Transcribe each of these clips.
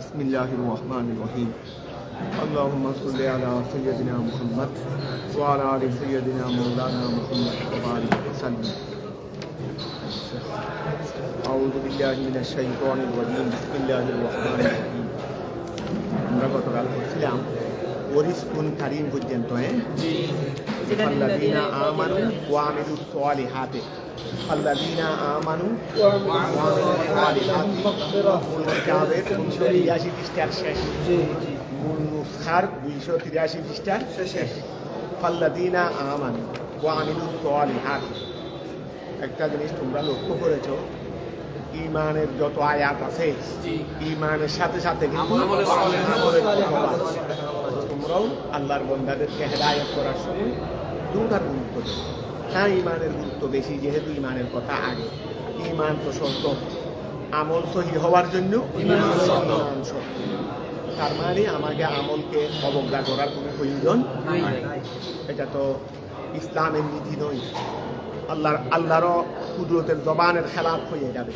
বিসমিল্লাহির রহমানির রহিম। আল্লাহুম্মা সাল্লি আলা সাইয়্যিদিনা মুহাম্মদ ওয়া আলা আলি সাইয়্যিদিনা মাওলানা মুহাম্মদ ওয়া বারিক ওয়া সাল্লিম। আউযু বিল্লাহি মিনাশ শাইতানির রাজীম। বিসমিল্লাহির রহমানির রহিম। আমরা গতকাল পড়ছিলাম ওয়ারিসুন কারীম পর্যন্ত। আল্লাযীনা আমানু ওয়া আমিলুস সালিহাতি, আল্লাযীনা আমানু ওয়া আমিলুস সালিহাতি। মূল কিতাবের 283 পৃষ্ঠার শেষ, মূল নুসখার 283 পৃষ্ঠার শেষ। আল্লাযীনা আমানু ওয়া আমিলুস সালিহাতি। একটা জিনিস তোমরা লক্ষ্য করেছো, ঈমানের যত আয়াত আছে ঈমানের সাথে সাথে কিন্তু তোমরাও আল্লাহর বান্দাদেরকে হেদায়েত করার সময় দুটার গুরুত্ব দেবে। হ্যাঁ, ঈমানের গুরুত্ব বেশি, যেহেতু ঈমানের কথা আগে। ঈমান তো শর্ত, আমল সহি হওয়ার জন্য ঈমান শর্ত। তার মানে আমাকে আমলকে অবজ্ঞা করার কোনো প্রয়োজন নাই। এটা তো ইসলামের নীতি নয়। আল্লাহরও কুদরতের জবানের খেলাফ হয়ে যাবে।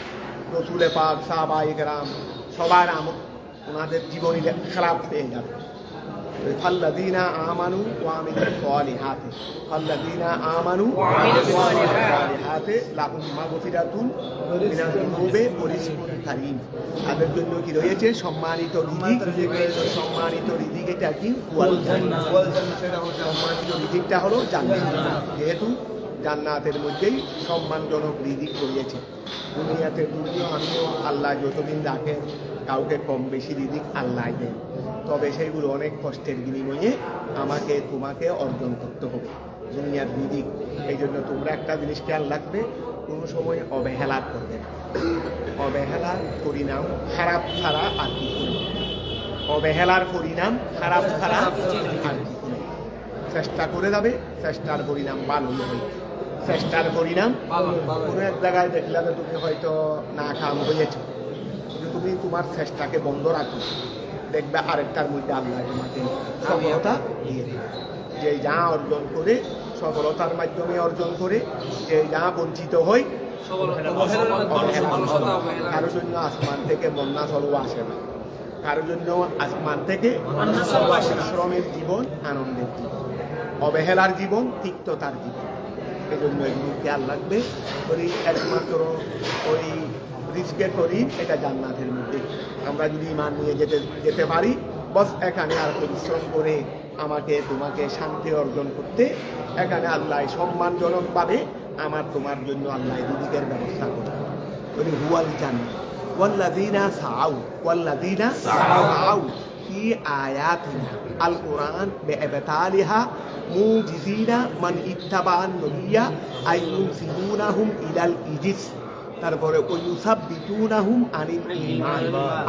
রসুলে পাক, সাহাবায়ে কেরাম সবার আমল ওনাদের জীবনী খেলাফ হয়ে যাবে। আল্লাযীনা আমানু ওয়া আমিলুস সালিহাতি, আল্লাযীনা আমানু ওয়া আমিলুস সালিহাতি লাহুম মাগফিরাতুন মিনাজ যুনুবি ওয়া রিজকুন কারীম। তাদের জন্য কি রয়েছে? সম্মানিত রিজিক। সম্মানিত রিজিক এটা কি? ওয়াল জান্নাহ। সম্মানিত রিজিকটা হলো জান্নাত। যেহেতু জান্নাতের মধ্যেই সম্মানজনক রিজিক রয়েছে। দুনিয়াতে তুমিও আমিও আল্লাহ যতদিন রাখেন কাউকে কম বেশি রিজিক আল্লাহ দেন, তবে সেইগুলো অনেক কষ্টের বিনিময়ে আমাকে তোমাকে অর্জন করতে হবে দুনিয়ার রিজিক। এই জন্য তোমরা একটা জিনিস খেয়াল রাখবে, কোনো সময় অবহেলা করবে না। অবহেলার পরিণাম খারাপ ছাড়া আর কিছু নেই। অবহেলার পরিণাম খারাপ ছাড়া আর কিছু নেই। চেষ্টা করে যাবে, চেষ্টার পরিণাম ভালোই হবে। চেষ্টার পরিণাম কোনো এক জায়গায় দেখলে তুমি হয়তো না কাম হয়েছে, কিন্তু তুমি তোমার চেষ্টাকে বন্ধ রাখো, দেখবে আরেকটার মধ্যে আল্লাহ তোমাকে সফলতা দিয়ে দেবে। যে যা অর্জন করে সফলতার মাধ্যমে অর্জন করে, যে যা বঞ্চিত হয় কারোর জন্য আসমান থেকে বন্যা স্বরূপ আসে না, কারোর জন্য আসমান থেকে শ্রমের জীবন আনন্দের জীবন, অবহেলার জীবন তিক্ততার জীবন। এই জন্য এগুলো খেয়াল রাখবে। ওই একমাত্র ওই রিস্কের করি এটা জান্নাতের মধ্যে আমরা যদি ঈমান নিয়ে যেতে পারি, বস এখানে আর পরিশ্রম করে আমাকে তোমাকে শান্তি অর্জন করতে, এখানে আল্লাহ সম্মানজনকভাবে আমার তোমার জন্য আল্লাহ রিজিকের ব্যবস্থা করে। ওই হুয়াল জান্নাত ওয়াল্লাযীনা সাআউ, ওয়াল্লাযীনা সাআউ ফি আয়াতিনা আল কুরআন বিইবতালিহা মুজিজিনা মান ইত্তাবা'আন নবিয়্যা আইয়ুনসিবুনাহুম ইলাল ইজিস। তারপরে ওয়ুসাব্বিতুনাহুম আনিল ঈমান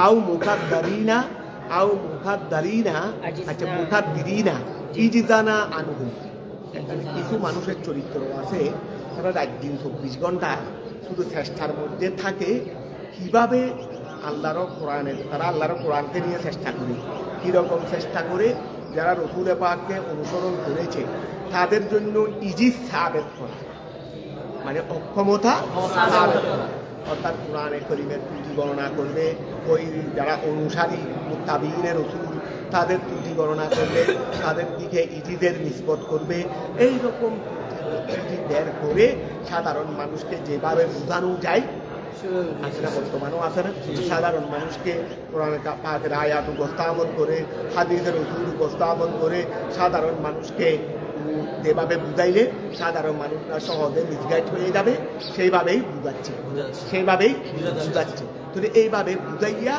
আও মুকাদ্দারিনা আচ্ছা মুকাদ্দিরিনা ইজদানা আনহুম। কিছু মানুষের চরিত্র আছে, তারা রাত দিন 24 ঘন্টা শুধু চেষ্টার মধ্যে থাকে কিভাবে তারা আল্লাহর কোরআনকে নিয়ে চেষ্টা করে। কীরকম চেষ্টা করে? যারা রসুল পাককে অনুসরণ করেছে তাদের জন্য ইজিজ সাবেত করা, মানে অক্ষমতা সাবেত করা। অর্থাৎ কোরআনে কারীমের ত্রুটি গণনা করবে, ওই যারা অনুসারী মুত্তাবিঈনে রসুল তাদের ত্রুটি গণনা করবে, তাদের দিকে ইজিদের নিসবত করবে। এইরকম ত্রুটি বের করে সাধারণ মানুষকে যেভাবে বোঝানো যায়, আসলে বর্তমানেও আছে না, সাধারণ মানুষকে কোরআন পাকের আয়াত উপস্থাপন করে, হাদিসের উসুল উপস্থাপন করে সাধারণ মানুষকে যেভাবে বুঝাইলে সাধারণ মানুষরা সহজে মিসগাইড হয়ে যাবে সেইভাবেই বুঝাচ্ছে। তো এইভাবে বুঝাইয়া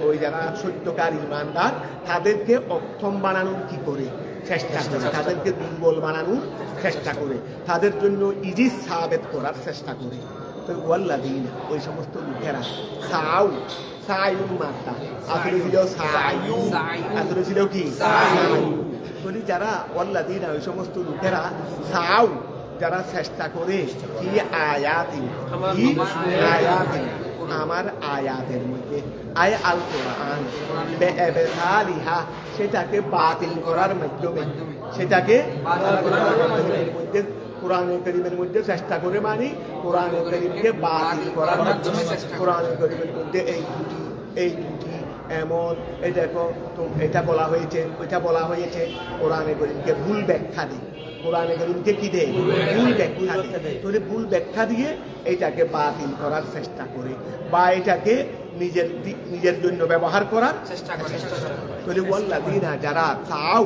ওই যারা সত্যকার ঈমানদার তাদেরকে অক্ষম বানানোর কি করে চেষ্টা করে, তাদেরকে দুর্বল বানানোর চেষ্টা করে, তাদের জন্য ইজিজ সাবেত করার চেষ্টা করে। তো ওয়াল্লাযীনা ওই সমস্ত লোকেরা সাআউ, সাআয়ুন মাত্রা আসলে ছিল সাআয়ু, আসলে ছিল কি সাআয়ু। বলি যারা ওয়াল্লাযীনা ওই সমস্ত লোকেরা সাআউ, যারা চেষ্টা করে কি আয়াতি, আমার আয়াতের মধ্যে আয় আল কোরআন বিইবতালিহা, সেটাকে বাতিল করার মাধ্যমে, সেটাকে মধ্যে কোরআনে কারীমের মধ্যে চেষ্টা করে, মানে কোরআনে কারীমকে বাতিল করার মাধ্যমে কোরআনে কারীমের মধ্যে এই ত্রুটি এমন এই দেখো এটা বলা হয়েছে ওইটা বলা হয়েছে, কোরআনে করিমকে ভুল ব্যাখ্যা দেয়, কোরআনে করিমকে কি দেয়, ভুল ব্যাখ্যা দেয়। তাহলে ভুল ব্যাখ্যা দিয়ে এটাকে বাতিল করার চেষ্টা করে বা এটাকে নিজের জন্য ব্যবহার করার চেষ্টা করে। তাহলে ওয়াল্লাযীনা যারা চাও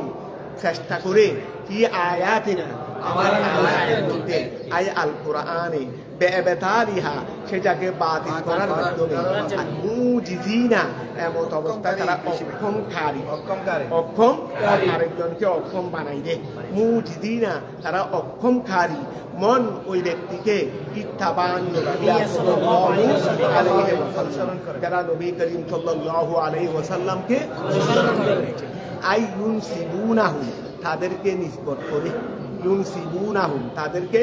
চেষ্টা করে কি আয়াতিনা আমার আয়াতের মধ্যে আই আল কোরআনে বেতালিহা সেটাকে বাতিল করার মাধ্যমে মুজিজিনা এমত অবস্থায় তারা অক্ষম আরেকজনকে অক্ষম বানাই দে। মুজিজিনা তারা অক্ষমকারী মন ওই ব্যক্তিকে ইত্তাবান যারা নবী করিম সাল্লাল্লাহু আলাইহি ওয়াসাল্লামকে আই ইউনসিবুনাহু তাদেরকে নিসবত করে, ইউনসিবুনাহুম তাদেরকে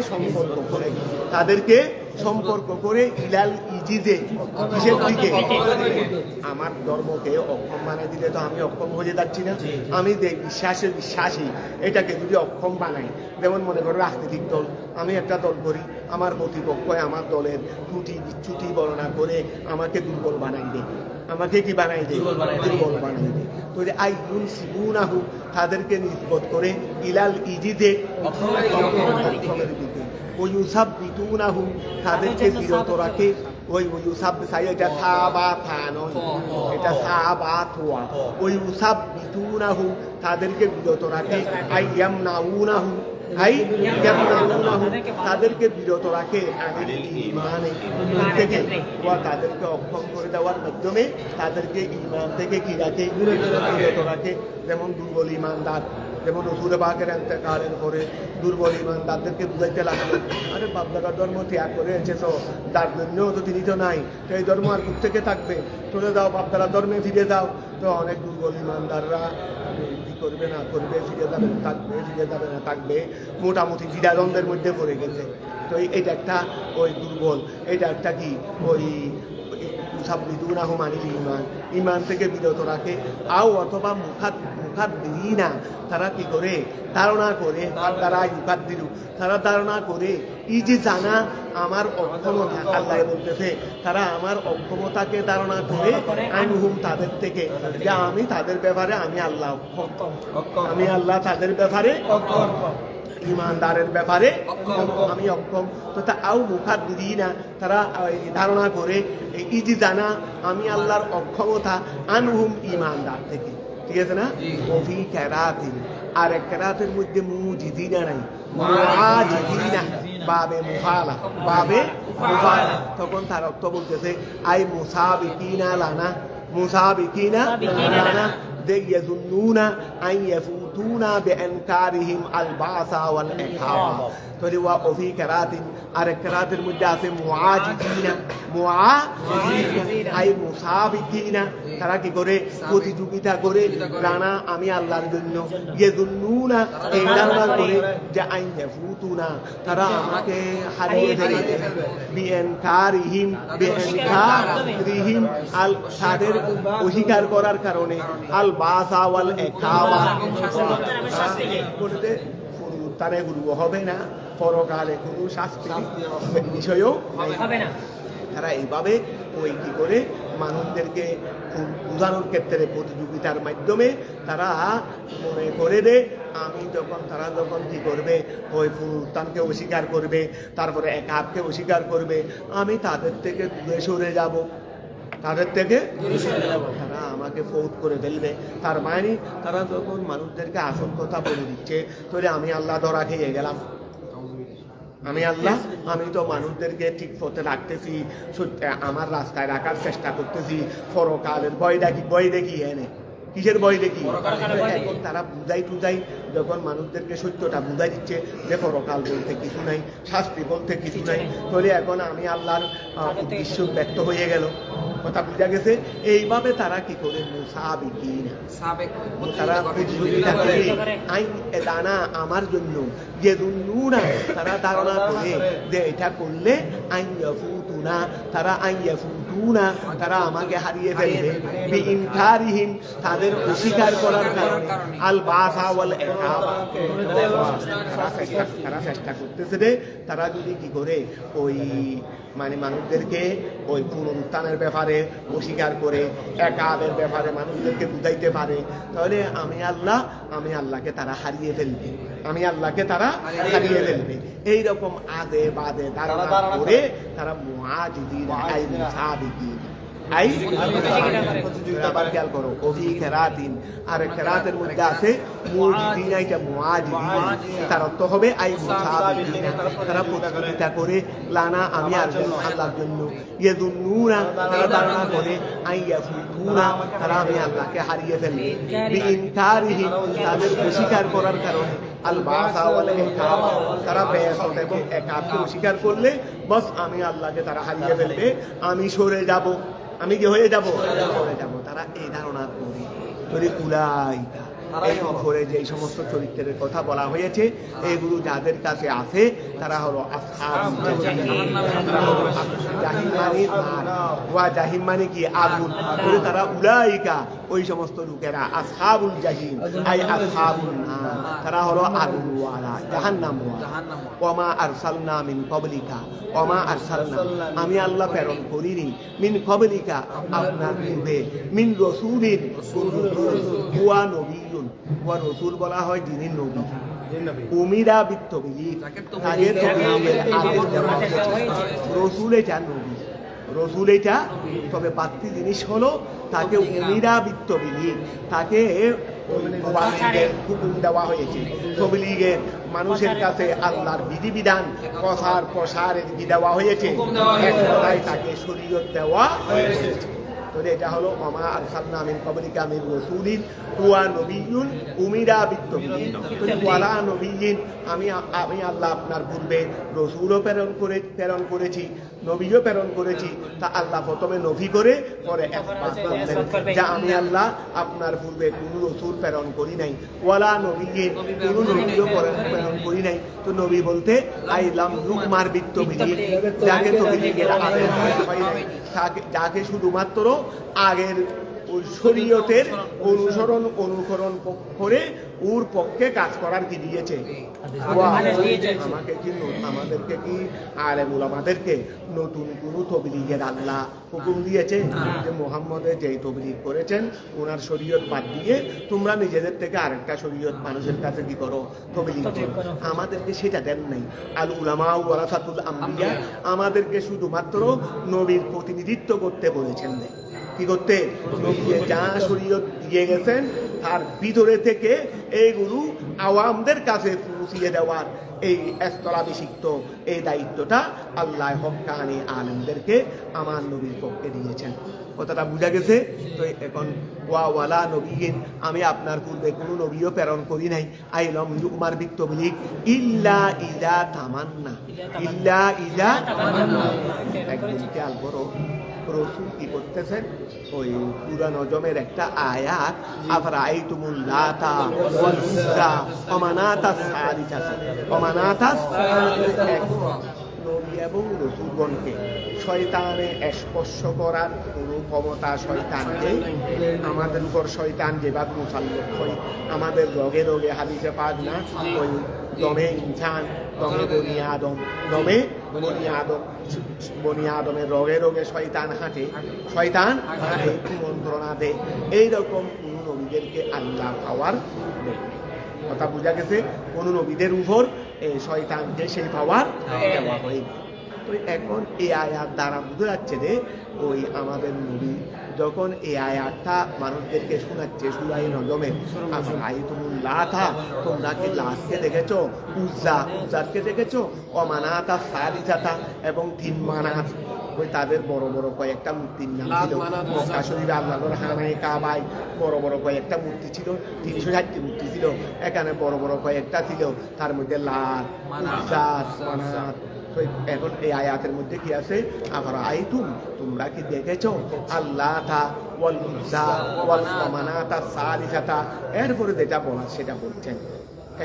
সম্পর্ক করে ইলাল ইজিজে কিসের দিকে, আমার ধর্মকে অক্ষম বানাই দিলে তো আমি অক্ষম হয়ে যাচ্ছি না, আমি বিশ্বাসী এটাকে যদি অক্ষম বানাই, যেমন মনে করো রাজনৈতিক দল, আমি একটা দল করি, আমার প্রতিপক্ষ আমার দলের ত্রুটি বিচ্যুতি বর্ণনা করে আমাকে দুর্বল বানাই দেয়, আমাকে কি বানাই দেয়, দুর্বল বানাই দেয়। তো আই ইউনসিবুনাহু তাদেরকে নিসবত করে ইলাল ইজিজে অক্ষমের দিকে, ওই ইউসাব্বিতুনাহু তাদেরকে বিরত রাখে, ওই এটা সাবাথা নয়, এটা সাবাতুয়া, ওই ইউসাব্বিতুনাহু তাদেরকে বিরত রাখে, আই ইয়ামনাউনাহু তাদেরকে বিরত রাখে থেকে, তাদেরকে অক্ষম করে দেওয়ার মাধ্যমে তাদেরকে ঈমান থেকে কি রাখে, বিরত রাখে। যেমন দুর্বল ঈমানদার, যেমন রসুল পাকের ইন্তেকালের পরে দুর্বল ঈমানদারদেরকে বুঝাইতে লাগলো, আরে বাপদাদা ধর্ম ত্যাগ করে এসেছো, তার জন্যও তো তিনি তো নাই, তো এই ধর্ম আর কোথা থেকে থাকবে, চলে যাও বাপদাদা ধর্মে ফিরে যাও। তো অনেক দুর্বল ঈমানদাররা কি করবে না করবে, ফিরে যাবে না থাকবে, ফিরে যাবে না থাকবে, মোটামুটি দ্বিধাদ্বন্দ্বের মধ্যে পড়ে গেছে। তো এটা একটা ওই দুর্বল, এটা একটা কি ওই ঈমান থেকে বিরত রাখে। আও অথবা মুখাদ্দিরিনা তারা কি করে ধারণা করে, তারা ইউকাদ্দিরু তারা ধারণা করে এই যে জানা আমার অক্ষমতা, আল্লাহ বলতেছে তারা আমার অক্ষমতাকে ধারণা করে আনহুম তাদের থেকে, যে আমি তাদের ব্যাপারে আমি আল্লাহ অক্ষম, আমি আল্লাহ তাদের ব্যাপারে অক্ষম, ঈমানদারের ব্যাপারে আমি অক্ষম। তো আও মুখাদ্দিরিনা তারা ধারণা করে এই যে জানা আমি আল্লাহর অক্ষমতা আনহুম ঈমানদার থেকে, ঠিক আছে না। ওফি কেরাতিন আর এক কেরাতের মধ্যে মুজিদিনা নাই, মুআজিদিনা বাবে মুফালা, বাবে মুফালা, তখন তার অর্থ বলতেছে আই মুসাবিকিনা লানা, মুসাবিকিনা লানা ইয়াযুন্নুনা আন ইয়াফুতুনা বিআনকারিহিম আল বাসা ওয়াল ইকাবা। তাহলে ওয়া ওফি কেরাতিন আর এক কেরাতের মধ্যে আছে মুআজিদিনা, মুআজিদিনা আই মুসাবিকিনা তারা কি করে প্রতিযোগিতা করে রানা আমি আল্লাহর জন্য, ইয়াযুন্নুনা এই ধারণা করে যে আন ইয়াফুতুনা তারা আমাকে হারিয়ে দেবে, বিআনকারিহিম বিআনকারিহিম আল তাদের অস্বীকার করার কারণে আল বাসা ওয়াল ইকাবা বলতে পুনরুত্থানে গুরু হবে না, পরকালে কোনো শাস্তি বিষয়ও হবে না। তারা এইভাবে ওই কি করে মানুষদেরকে বোঝানোর ক্ষেত্রে প্রতিযোগিতার মাধ্যমে তারা মনে করে দে আমি তারা যখন কি করবে ওই পুনরুত্থানকে অস্বীকার করবে, তারপরে একাবকে অস্বীকার করবে, আমি তাদের থেকে দূরে সরে যাব, তাদের থেকে তারা আমাকে ফৌত করে ফেলবে। তার মানে তারা যখন মানুষদেরকে আসল কথা বলে দিচ্ছে, তাহলে আমি আল্লাহ ধরা খেয়ে গেলাম, আমি আল্লাহ, আমি তো মানুষদেরকে ঠিক পথে রাখতেছি, আমার রাস্তায় রাখার চেষ্টা করতেছি, পরকালের ভয় দেখি এনে কিসের ভয় দেখি। এখন তারা বুঝাই যখন মানুষদেরকে সত্যটা বুঝাই দিচ্ছে যে পরকাল বলতে কিছু নাই, শাস্তি বলতে কিছু নাই, তাহলে এখন আমি আল্লাহর উদ্দেশ্য ব্যক্ত হয়ে গেল, কথা বুঝা গেছে। এইভাবে তারা কি করে মুসাবিকিনা তারা প্রতিযোগিতা করে আইন দানা আমার জন্য তারা ধারণা করে যে এটা করলে আইন ইয়াফুতুনা তারা আইন ইয়াফুতু ইউদ্দুনা, তারা আমাকে হারিয়ে ফেলবে, বিইনকারিহিম, তাদের অস্বীকার করার কারণে, আল বাসা ওয়াল ইকাবা, তারা চেষ্টা করতেছে রে, তারা যদি কি করে ওই মানে মানুষদেরকে ওই পুনরুত্থানের ব্যাপারে অস্বীকার করে, একাবের ব্যাপারে মানুষদেরকে বুঝাইতে পারে, তাহলে আমি আল্লাহকে তারা হারিয়ে ফেলবে, আমি আল্লাহকে তারা হারিয়ে ফেলবে। এইরকম আদে বাদে ধারণা করে তারা মুআজিদিন আই মুসাবিকিন আই আবার খেয়াল করো, অভি কেরাতিন, আর কেরাতের মধ্যে আছে মুজিদিন, এটা মুআজিদিন, তার অর্থ হবে আই মুসাবিকিন, তারা প্রতিযোগিতা করে, লানা আমি আল্লাহর জন্য, ইয়াদুন্নুনা, তারা ধারণা করে, আই ইয়াফুতুনা, তারা আমি আল্লাহকে হারিয়ে ফেলবে, বিইনকারিহিম, তাদের অস্বীকার করার কারণে, আল বাসা ওয়াল ইকাবা, তারা বেয়াসত এবং একাবকে অস্বীকার করলে বাস আমি আল্লাহকে তারা হারিয়ে ফেলবে, আমি সরে যাব, আমি কি হয়ে যাব, সরে যাব। তারা এই ধারণা করে উলাইকা, এই উপরে যে সমস্ত চরিত্রের কথা বলা হয়েছে, এগুলো যাদের কাছে আছে তারা হলো আসহাবুল জাহিম, তারা হলো জাহিম মানে ওয়া জাহিম মানে কি আগুন, বলে তারা উলাইকা ওই সমস্ত লোকেরা, আসহাবুল জাহিম আই আসহাবুন নার, তারা হলো আগুনওয়ালা, জাহান্নামওয়ালা। ওয়ামা আরসালনা মিন ক্বাবলিকা, ওয়ামা আরসালনা, আমি আল্লাহ প্রেরণ করিনি, মিন ক্বাবলিকা, আপনার পূর্বে, মিন রাসূলিন, ওয়া নবিয়্যুন, ওয়া রাসূল বলা হয় যিনি নবী, উমিরা বিত্তবিলিগ, তাকে তবলিগের আদেশ দেওয়া হয়েছে, রাসূল এটা নবী, রাসূল এটা, তবে বাড়তি জিনিস হলো তাকে উমিরা বিত্তবিলিগ, তাকে হুকুম দেওয়া হয়েছে, তবলিগের মানুষের কাছে আল্লাহর বিধিবিধান প্রসারের দেওয়া হয়েছে, এক কথায় তাকে শরীয়ত দেওয়া হয়েছে। এটা হলো ওমা আরসালনা মিন ক্বাবলিকা মির রাসূলিন ওয়া নবিয়্যুন উমিরা বিত্তবিলিগ, ওয়ালা নবিয়্যিন, আমি আল্লাহ আপনার পূর্বে রাসূলও প্রেরণ করেছি, নবীও প্রেরণ করেছি। তা আল্লাহ প্রথমে নবী করে পরে ইসবাত করলেন যে আমি আল্লাহ আপনার পূর্বে কোনো রাসূল প্রেরণ করি নাই, ওয়ালা নবিয়্যিন, কোনো নবীও প্রেরণ করি নাই। তো নবী বলতে আইলাম রুকমার বিত্তবিলিগ, যাকে তবলিগের আদেশ হয় নাই, যাকে শুধুমাত্র আগের ওই শরীয়তের অনুকরণ করে ওর পক্ষে কাজ করার কি দিয়েছে, আমাকে কি আমাদেরকে কি আলেম উলামাদেরকে নতুন কোন তবলিগের আল্লাহ হুকুম দিয়েছে যে মুহাম্মদের যেই তবলিগ করেছেন ওনার শরীয়ত বাদ দিয়ে তোমরা নিজেদের থেকে আরেকটা শরীয়ত মানুষের কাছে কি করো, তবলিগ করো? আমাদেরকে সেটা দেন নাই। আল উলামা ওয়ারাসাতুল আম্বিয়া, আমাদেরকে শুধুমাত্র নবীর প্রতিনিধিত্ব করতে বলেছেন, কি করতে, নবী যা শরীয়ত দিয়ে গেছেন তার ভিতরে থেকে এইগুলো আওয়ামদের কাছে পৌঁছিয়ে দেওয়ার এই স্থলাভিষিক্ত এই দায়িত্বটা আল্লাহ হক্কানি আলেমদেরকে আমার নবীর পক্ষে দিয়েছেন। কথাটা বুঝা গেছে? তো এখন ওয়ালা নবীন, আমি আপনার পূর্বে কোনো নবীও প্রেরণ করি নাই, আইলম ইউমার বিত্তবিলিগ ইল্লা ইজা তামান্না, ইল্লা ইজা তামান্না। একদিন খেয়াল করো, রাসূল কি করতেছেন, ওই সূরা নজমের একটা আয়াত, আফরাআইতুমুল লাতা ওয়াল উজ্জা ওয়া মানাতাস সালিসাতা ওয়া মানাতাস, নবী এবং রাসূলগণকে শয়তানে স্পর্শ করার কোনো ক্ষমতা শয়তানকে, আমাদের উপর শয়তান যেভাবে মুসাল্লত হয়, আমাদের রোগে রোগে হাদিসে পাক না, ওই দমে ইনসান, দমে বনি আদমের রোগে রোগে শয়তান হাঁটে, কুমন্ত্রণা দেয়, এইরকম কোন নবীদেরকে আল্লাহ পাওয়ার দেয়। কথা বোঝা গেছে? কোন নবীদের উপর শয়তানকে সেই পাওয়ার দেওয়া হয়। তো এখন এই আয়াত দ্বারা বুঝে যাচ্ছে যে ওই আমাদের নবী যখন এই আয়াতটা মানুষদেরকে শোনাচ্ছে সূরা নজমে, আফরাআইতুমুল লাতা, তোমরা কি লাতকে দেখেছো, উজ্জাকে দেখেছো, ওয়া মানাতাস সালিসাতা, এবং তিন মানাত, ওই তাদের বড় বড় কয়েকটা মূর্তির নাম ছিল। মক্কা শরীফে আল্লাহর হানায়ে কাবায় বড় বড় কয়েকটা মূর্তি ছিল, 360টি মূর্তি ছিল, এখানে বড় বড় কয়েকটা ছিল, তার মধ্যে লাত, উজ্জা, মানাত। তো এখন এই আয়াতের মধ্যে কি আছে, আফরাআইতুম, তোমরা কি দেখেছো, আল্লাতা ওয়াল উজ্জা ওয়াল মানাতা সালিসাতা, এরপরে যেটা বলা সেটা বলছেন।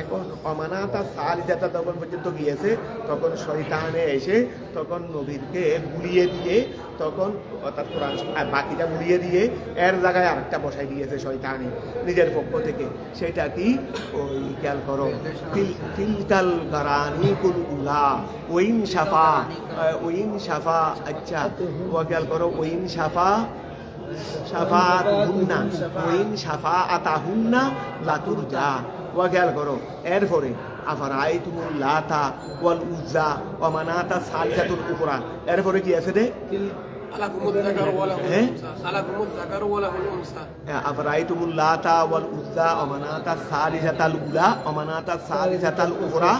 এখন অমানাতা সালিসাতা যখন পর্যন্ত গিয়েছে তখন শয়তানে এসে তখন নবীকে গুলিয়ে দিয়ে তখন অর্থাৎ কোরআন বাকিটা গুলিয়ে দিয়ে এর জায়গায় আরেকটা বসাই দিয়েছে শয়তানে নিজের পক্ষ থেকে। সেটা কি? ওই খেয়াল করো, তিলকাল গারানি কুল উলা ওইন সাফা আচ্ছা ও খেয়াল করো ওইন সাফা শাফাআতুহুন্না ওয়াইন শাফাআতাহুন্না লাতুরজা। ওয়া খেয়াল করো এরপরে আফারাআইতুমুল লাতা ওয়াল উজ্জা ওয়া মানাতা সালিসাতুল উখরা। এরপরে কি আছে রে? আলাকুমুয যাকারু ওয়া লাহুল উনসা। আলাকুমুয যাকারু ওয়া লাহুল উনসা। আফারাআইতুমুল লাতা ওয়াল উজ্জা ওয়া মানাতা সালিসাতাল উলা ওয়া মানাতা সালিসাতাল উখরা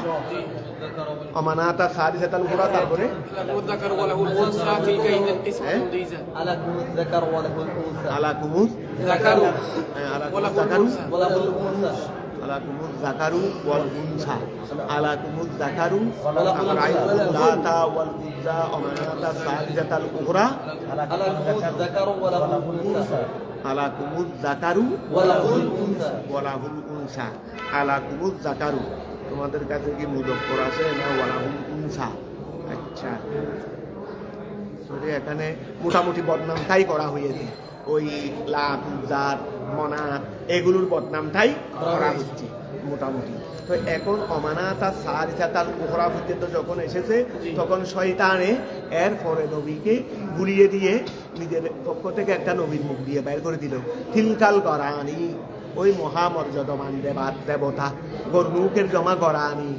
ওয়া মানাতা সালিসাতাল উখরা। তারপরে আলাকুমুয যাকারু ওয়া লাহুল উনসা তিলকা ইযান ইসমুন দীজা। আলাকুমুয যাকারু ওয়া লাহুল উনসা। আলাকুমুয যাকারু ওয়া লাহুল উনসা। আলাকুমুজ যাকারু ওয়াল উনসা। আলাকুমুজ যাকারু আফরাইতুল লাতা ওয়াল উজ্জা ওয়া মানাতা সালিসাতাল উখরা। আলাকুমুয যাকারু ওয়া লাহুল উনসা। আলাকুমুজ যাকারু ওয়া লাহুল উনসা। ওয়া লাহুল উনসা। আলাকুমুজ যাকারু তোমাদের কাছে কি মুযক্কর আছে না ওয়া লাহুল উনসা? আচ্ছা, এখানে মোটামুটি বদনামটাই করা হয়েছে। ওই লাত উজ্জাত মনাত এগুলোর বদনামটাই করা হচ্ছে মোটামুটি। তো এখন অমানাতা সালিসাতাল উখরা পর্যন্ত যখন এসেছে তখন শয়তানে এর পরে নবীকে গুলিয়ে দিয়ে নিজের পক্ষ থেকে একটা নবীর মুখ দিয়ে বের করে দিল। তিলকাল গরানি ওই মহামর্যাদমান দেবতা গরনুকের জমা গরানি,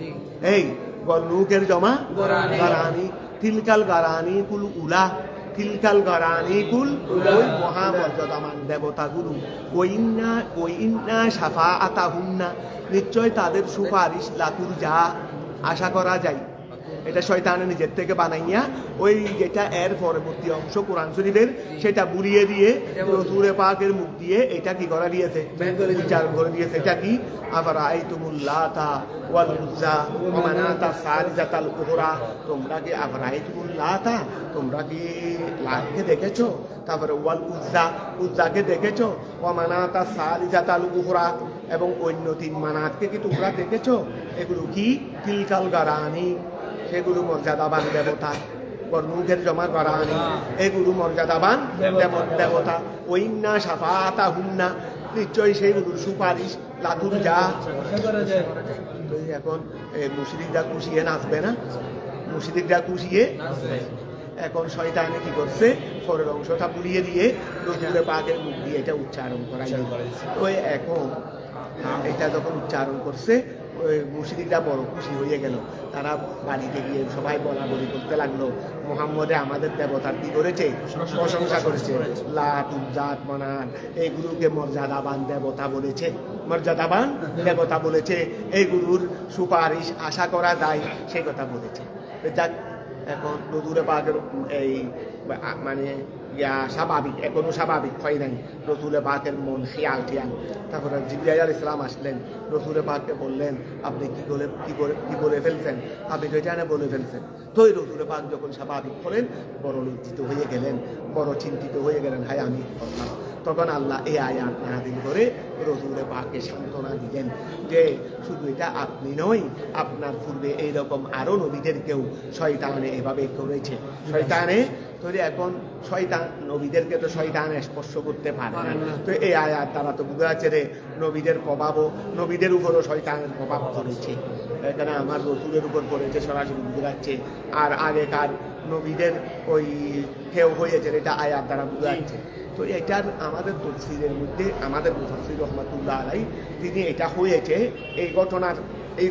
এই গরনুকের জমা গরানি। তিলকাল গরানি কুল উলা, তিলকাল গরানি কুল ওই মহামর্যাদামান দেবতাগুলো ওইন্না শাফাআতাহুন্না নিশ্চয় তাদের সুপারিশ লাতুর যা আশা করা যায়। এটা শয়তানে নিজের থেকে বানাইয়া ওই যেটা এর পরবর্তী অংশ কোরআন শরীফের সেটা বুলিয়ে দিয়ে রাসূল পাকের মুখ দিয়ে এটা কি করা দিয়েছে, উচ্চারণ করে দিয়েছে। এটা কি? আফরাআইতুমুল লাতা ওয়াল উজ্জা ওয়া মানাতা সালিসাতাল উখরা। তোমরা কি আফরাআইতুমুল লাতা, তোমরা কি লাতকে দেখেছো? তারপরে ওয়াল উজ্জা, উজ্জাকে দেখেছো? ওয়া মানাতা সালিসাতাল উখরা এবং অন্য তিন মানাতকে কি তোমরা দেখেছো? এগুলো কি? তিলকাল গারানি, সেগুলো মর্যাদাবান দেবতা। গরনুকের জমা গরানি এগুলো মর্যাদাবান দেবতা। ওইন্না শাফাআতাহুন্না নিশ্চয়ই সেগুলোর সুপারিশ লাতুর যা। এখন মুশরিকরা খুশিয়ে নাচবে না? মুশরিকরা খুশিয়ে এখন শয়তানে কি করছে? পরের অংশটা বুলিয়ে দিয়ে রাসূল পাকের মুখ দিয়ে এটা উচ্চারণ করাই। তো এখন এটা যখন উচ্চারণ করছে ওই মুশরিকরা বড় খুশি হয়ে গেল। তারা বাড়িতে গিয়ে সবাই বলা বলি করতে লাগলো, মুহাম্মদে আমাদের দেবতার কি করেছে? প্রশংসা করেছে। লাত উজ্জাত মানাত এইগুলোকে মর্যাদাবান দেবতা বলেছে, মর্যাদাবান দেবতা বলেছে, এইগুলোর সুপারিশ আশা করা যায় সেই কথা বলেছে। যাক, এখন রাসূল পাকের এই মানে স্বাভাবিক এখনো স্বাভাবিক হয় নাই রাসূল পাকের মন খেয়াল টিয়াল। তারপরে জিবরাইল আলাইহিস সালাম আসলেন, রাসূল পাককে বললেন আপনি কি বলে ফেলছেন, আপনি তো এটা বলে ফেলছেন। তো রাসূল পাক যখন স্বাভাবিক হলেন বড় লজ্জিত হয়ে গেলেন, বড় চিন্তিত হয়ে গেলেন, হায় আমি করলাম। তখন আল্লাহ এই আয়াত নাযিল করে রাসূল পাককে সান্ত্বনা দিলেন যে শুধু এটা আপনি নয়, আপনার পূর্বে এইরকম আরো নবীদেরকেও শয়তানে এভাবে করেছে। শয়তানে তৈরি এখন শয়তান নবীদেরকে তো শয়তান স্পর্শ করতে পারে না। তো এই আয়াত তারা তো বুঝে আছে রে নবীদের প্রভাবও, নবীদের উপরও শয়তানের প্রভাব পড়েছে। এখানে আমার রাসূলের উপর পড়েছে সরাসরি বুঝে যাচ্ছে। আর আগেকার নবীদের ওই কেউ হয়েছে এটা আয়াত দ্বারা বুঝে যাচ্ছে। তো এটার আমাদের তাফসীরের মধ্যে আমাদের মুফাসসির রাহমাতুল্লাহ আলাইহি তিনি এটা হয়েছে এই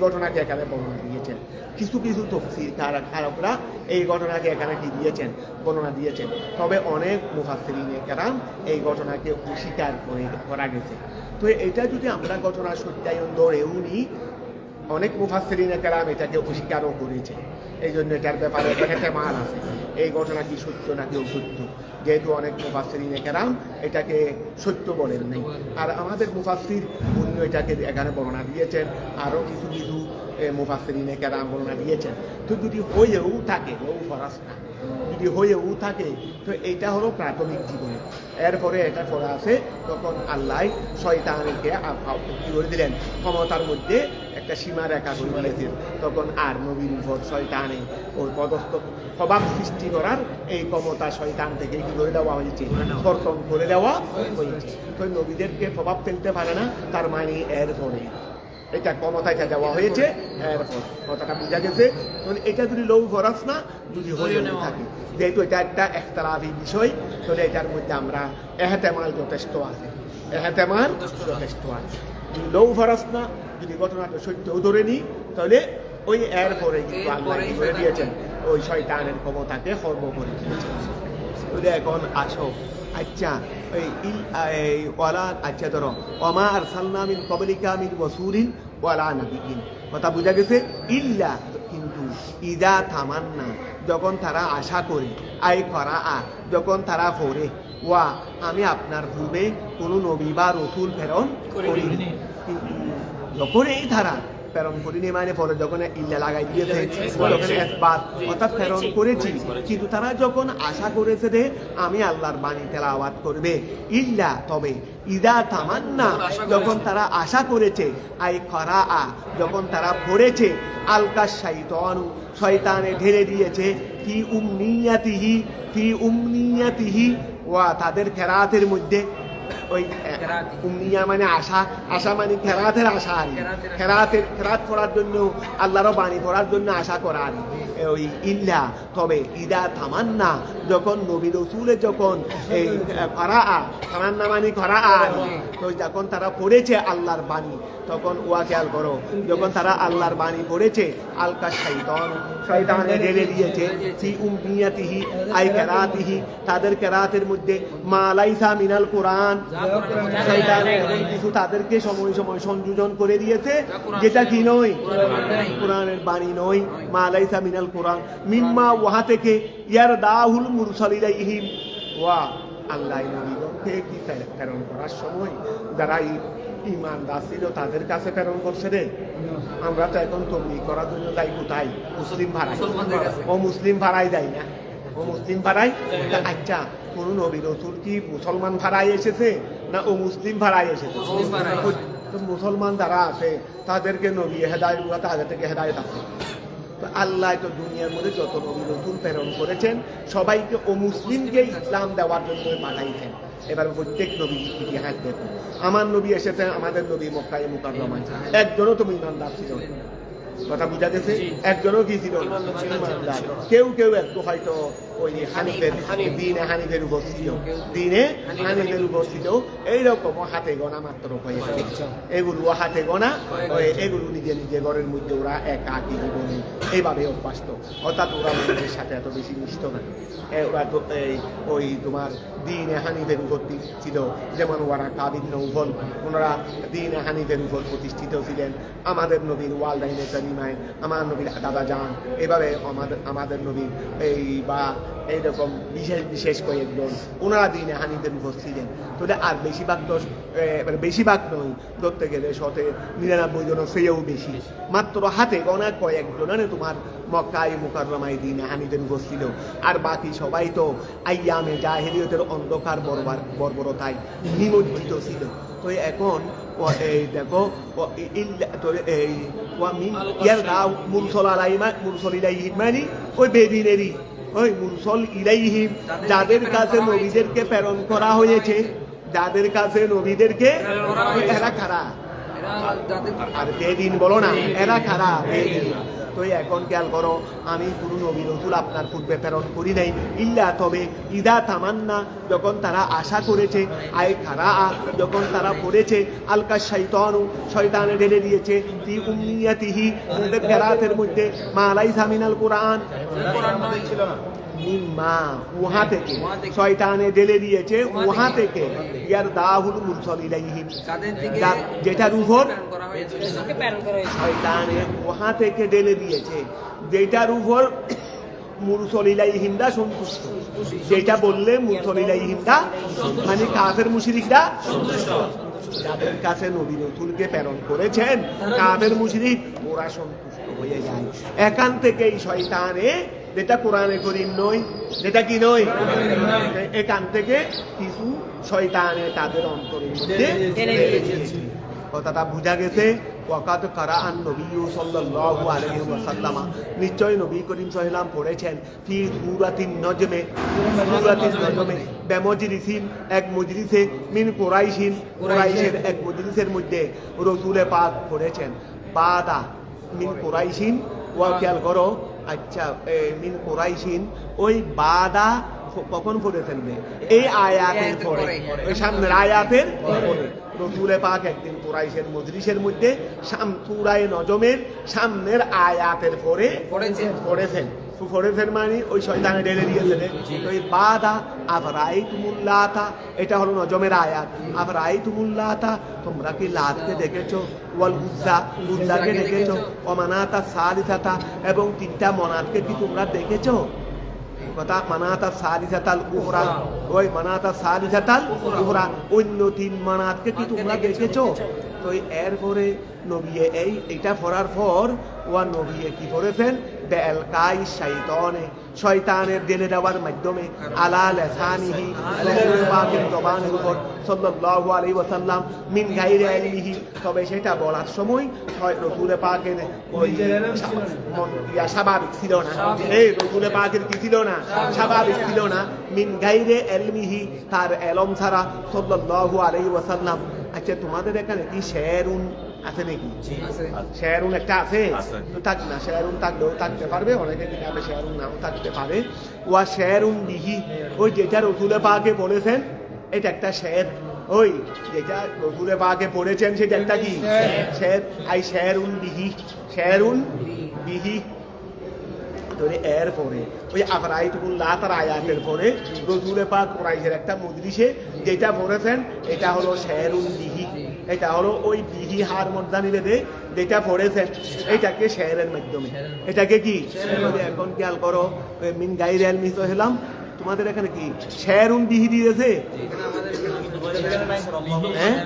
ঘটনাকে এখানে বর্ণনা দিয়েছেন। কিছু কিছু তাফসীর কারকরা এই ঘটনাকে এখানে কি দিয়েছেন, বর্ণনা দিয়েছেন। তবে অনেক মুফাসসিরিনে কেরাম এই ঘটনাকে অস্বীকার করা গেছে। তো এটা যদি আমরা ঘটনা সত্যায়ন ধরেও নিই, অনেক মুফাসসিরিনে কেরাম এটাকে অস্বীকারও করেছে। এই জন্য এটার ব্যাপারে ইহতিমাল আছে এই ঘটনা কি সত্য নাকি অসত্য, যেহেতু অনেক মুফাসসিরিনে কেরাম এটাকে সত্য বলেন নাই। আর আমাদের মুফাসসির উনি এটাকে এখানে বর্ণনা দিয়েছেন। আরও কিছু কিছু মুফাসসিরিনে কেরাম বর্ণনা দিয়েছেন। তো যদি হয়েও থাকে লৌ ফরাস না, যদি হয়েও থাকে তো এইটা হলো প্রাথমিক জীবনে। এরপরে এটা করা আছে তখন আল্লাহ শয়তানকে কি করে দিলেন, ক্ষমতার মধ্যে একটা সীমা রেখা করে দিয়েছেন। তখন আর নবীর উপর শয়তানে ওই পদস্থ প্রভাব সৃষ্টি করার এই ক্ষমতা শয়তান থেকে কি করে দেওয়া হয়েছে, কর্তন করে দেওয়া হয়েছে। তো নবীদেরকে প্রভাব ফেলতে পারে না, তার মানে এরপরে এটা ক্ষমতা এটা দেওয়া হয়েছে, এরপর কথাটা বোঝা গেছে। এটা যদি লৌ ফরাস না, যদি হয়েও থাকে, যেহেতু এটা একটা ইখতিলাফি বিষয়, তাহলে এটার মধ্যে আমরা এহতেমাল যথেষ্ট আছে, এহতেমাল যথেষ্ট আছে। যদি লৌ ফরাস না, যদি ঘটনাটা সত্যও ধরে নিই, তাহলে ওই এরপরে কিন্তু আল্লাহ কি করে দিয়েছেন, ওই শয়তানের ক্ষমতাকে খর্ব করে দিয়েছেন। তাহলে এখন আসো, আচ্ছা এই ওয়ালা, আচ্ছা ধরো ওমা আরসালনা মিন ক্বাবলিকা মিন রাসূলিন ওয়ালা নাবিয়্যিন, কথা বোঝা গেছে। ইল্লা, কিন্তু ইদা তামান্না, যখন তারা আশা করে, আই করা যখন তারা পড়ে, ওয়া আমি আপনার পূর্বে কোনো নবী বা রসুল প্রেরণ করিনি। কিন্তু যখন এই ধারা প্রেরণ করিনি মানে পরে যখন ইল্লা লাগাই দিয়েছে, যখন ইসবাত অর্থাৎ প্রেরণ করেছি, কিন্তু তারা যখন আশা করেছে যে আমি আল্লাহর বাণী তেলাওয়াত করবে, ইল্লা তবে, ইদা তামান্না যখন তারা আশা করেছে, আই করা যখন তারা পড়েছে, আলকা শাইতানু শয়তানে ঢেলে দিয়েছে, ফি উমনিয়াতিহি ওয়া তাদের কেরাতের মধ্যে, ওই উমনিয়া মানে আশা, আশা মানে খেরাতের আশা, আর খেরাত পড়ার জন্য আল্লাহর বাণী পড়ার জন্য আশা করার ওই ইল্লা তবে, ইদা তামান্না যখন নবী রাসূলে যখন এই তামান্না মানে তো যখন তারা পড়েছে আল্লাহর বাণী, তখন ওয়া খেয়াল করো, যখন তারা আল্লাহর বাণী পড়েছে, আলকা শাইতান শয়তানে ঢেলে দিয়েছে, ফি উমনিয়াতিহি আই কেরাতিহি তাদের কেরাতের মধ্যে, মা লাইসা মিনাল কোরআন শয়তানে কিছু তাদেরকে সময় সময় সংযোজন করে দিয়েছে, যেটা কি নয়, কোরআনের বাণী নয়। মা লাইসা মিনাল কোরআন, মিম্মা ওহা থেকে, ইয়ার দাহুল মুরসালিলাইহিম ওয়া আল্লাহ নবীকে কি প্রেরণ করার সময় যারা ঈমানদার ছিল তাদের কাছে প্রেরণ করছে রে। আমরা তো এখন তবলিগ করার জন্য যাই কোথায়, মুসলিম ভাড়াই, ও মুসলিম ভাড়াই দেয় না, ও মুসলিম ভাড়াই। আচ্ছা কোন নবী রাসূল কি মুসলমান ভাড়াই এসেছে না ও মুসলিম ভাড়াই এসেছে? তো মুসলমান যারা আছে তাদেরকে নবী হেদায়েত, তাদের থেকে হেদায়েত আছে। তো আল্লাহ তো দুনিয়ার মধ্যে যত নবী রাসূল প্রেরণ করেছেন সবাইকে ও মুসলিমকে ইসলাম দেওয়ার জন্য পাঠাইছেন। এবার প্রত্যেক নবী ইতিহাস দেখো, আমার নবী এসেছেন, আমাদের নবী মক্কায় মুকাররমায় একজনও তুমি ইমানদার ছিল, কথা বুঝা গেছে, একজনও কি ছিল ইমানদার। কেউ কেউ একটু হয়তো ওই হানিফের দিনে হানিফের উপর ছিল, দিনে হানিফের উপর ছিল, এইরকম হাতে গোনা মাত্র হয়েছে, এগুলো হাতে গোনা, এগুলো নিজে নিজে ঘরের মধ্যে ওরা একাকী জীবনে এইভাবে অভ্যস্ত, অর্থাৎ ওরা মানুষের সাথে এত বেশি মিশত না। ওরা তো ওই তোমার দিনে হানিফের উপর ছিল, যেমন ওরা কাবিন নৌফল, ওনারা দিনে হানিফের উপর প্রতিষ্ঠিত ছিলেন। আমাদের নবীর ওয়ালদাইনে কারিমায় আমার নবীর দাদা যান, এভাবে আমাদের নবীর এই বা এইরকম বিশেষ বিশেষ কয়েকজন ওনারা দিনে হানিফের উপর ছিলেন। তাহলে আর বেশিরভাগ তো বেশিরভাগ নয়, ধরতে গেলে 99 জন সেও বেশি, মাত্র হাতে গোনা কয়েকজন তোমার মক্কায় মুকাররমায় দিনে হানিফের উপর ছিল। আর বাকি সবাই তো আইয়ামে জাহেলিয়তের অন্ধকার বর্বরতায় নিমজ্জিত ছিল। তো এখন এই দেখো এই মুরসল ইলাইহিম মানে ওই বেদিনেরই ওই মুরসল ইলাইহিম যাদের কাছে নবীদেরকে প্রেরণ করা হয়েছে, যাদের কাছে নবীদেরকে, এরা খারা আর বেদিন বলো না, এরা খারা বেদিন। তো এখন খেয়াল করো, আমি কোনো নবী রাসূল আপনার পূর্বে প্রেরণ করি নাই, ইল্লা তবে ইদা তামান্না যখন তারা আশা করেছে, আয় খারা যখন তারা পড়েছে, আলকা শাইতানু শয়তানে ঢেলে দিয়েছে, ফি উমনিয়াতিহি ওদের কেরাতের মধ্যে, মা লাইসা মিনাল কোরআন ছিল না, মিম্মা উহা থেকে শয়তানে ঢেলে দিয়েছে, উহা থেকে, ইয়ার দাহুল মুরসাল ইলাইহিম যেটার উপর শয়তানে উহা থেকে ঢেলে দিয়েছে, যেটার উপর মুরসাল ইলাইহিমরা সন্তুষ্ট, যেটা বললে মুরসাল ইলাইহিমরা মানে কাফের মুশরিকরা সন্তুষ্ট, যাদের কাছে নবী রাসূলকে প্রেরণ করেছেন কাফের মুশরিক ওরা সন্তুষ্ট। হয়ে যায়। এখান থেকেই শয়তানে, যেটা কোরআনে করিম নয়, যেটা কি নয়, এখান থেকে কিছু শয়তানে তাদের অন্তরের মধ্যে ঢেলে দিয়েছে। কথাটা বুঝা গেছে। ওয়াকাত কারাআন নবী সাল্লাল্লাহু আলাইহি ওয়াসাল্লাম, নিশ্চয় নবী করিম সাল্লাল্লাহু আলাইহি ওয়াসাল্লাম পড়েছেন ফি সূরাতিন নজমে, সূরাতিন নজমে বেমজলিসিন, এক মজলিসে, মিন কুরাইশিন, কুরাইশের এক মজলিসের মধ্যে রাসূল পাক পড়েছেন বাদা মিন কুরাইশিন। ওয়া খেয়াল করো, আচ্ছা মিন কুরাইশিন ওই বাদা কখন পড়েছেন? এই আয়াতের পরে, ওই সামনের আয়াতের পরে রাসূল পাক একদিন কুরাইশের মজলিসের মধ্যে সূরা নজমের সামনের আয়াতের পরে পড়েছেন মানে ওই শয়তানে ঢেলে দিয়েছেন। ওই বাদা আফরাইতুমুল্লাতা, এটা হলো নজমের আয়াত। আফরাইতুমুল্লাতা, তোমরা কি লাতকে দেখেছো? ওয়াল উজ্জা, উজ্জাকে দেখেছো? ওয়া মানাতা সালিসাতা, এবং তিনটা মনাতকে কি তোমরা দেখেছো? কথা মানাতা সালিসাতাল উখরা, ওই মানাতা সালিসাতাল উখরা, অন্য তিন মানাতকে কি তোমরা দেখেছো? তো এরপরে নবী এইটা পড়ার পর ওয়া নবী কি করেছেন? বেলকাই শয়তানে, শয়তানের দিলে দেওয়ার মাধ্যমে আলা লিসানিহি, রাসূল পাকের জবানের উপর সাল্লাল্লাহু আলাইহি ওয়াসাল্লাম, মিন গায়রি ইলমিহি, তবে সেটা বলার সময় রাসূল পাকের ওই স্বাভাবিক ছিল না। এই রাসূল পাকের কি ছিল না? স্বাভাবিক ছিল না। মিন গায়রি ইলমিহি, তার এলম ছাড়া সাল্লাল্লাহু আলাইহি ওয়াসাল্লাম। আচ্ছা, তোমাদের এখানে কি শেরুন আছে নাকি? শেরুন একটা আছে? থাক না, শেরুন থাকলেও থাকতে পারবে, অনেকে কিতাবে শেরুন নাও থাকতে পারে। ওয়া শেরুন বিহি, ওই যেটা রাসূল পাকে বলেছেন এটা একটা শের। ওই যেটা রাসূল পাকে পড়েছেন সেটা একটা কি শের। আই শেরুন বিহি, শেরুন বিহি। এর পরে ওই আফরাইতুমুল্লাতার আয়াতের পরে রাসূল পাক কুরাইশের একটা মজলিসে যেটা পড়েছেন এটা হলো শেরুন বিহি। এটা হলো ওই বিহি হার মর্দানি বেদে যেটা পড়েছেন এটাকে শেরের মাধ্যমে, এটাকে কি এখন খেয়াল করো। মিন গায়রি ইলমি তো হলাম, তোমাদের এখানে কি শেরুন বিহি দিয়েছে? হ্যাঁ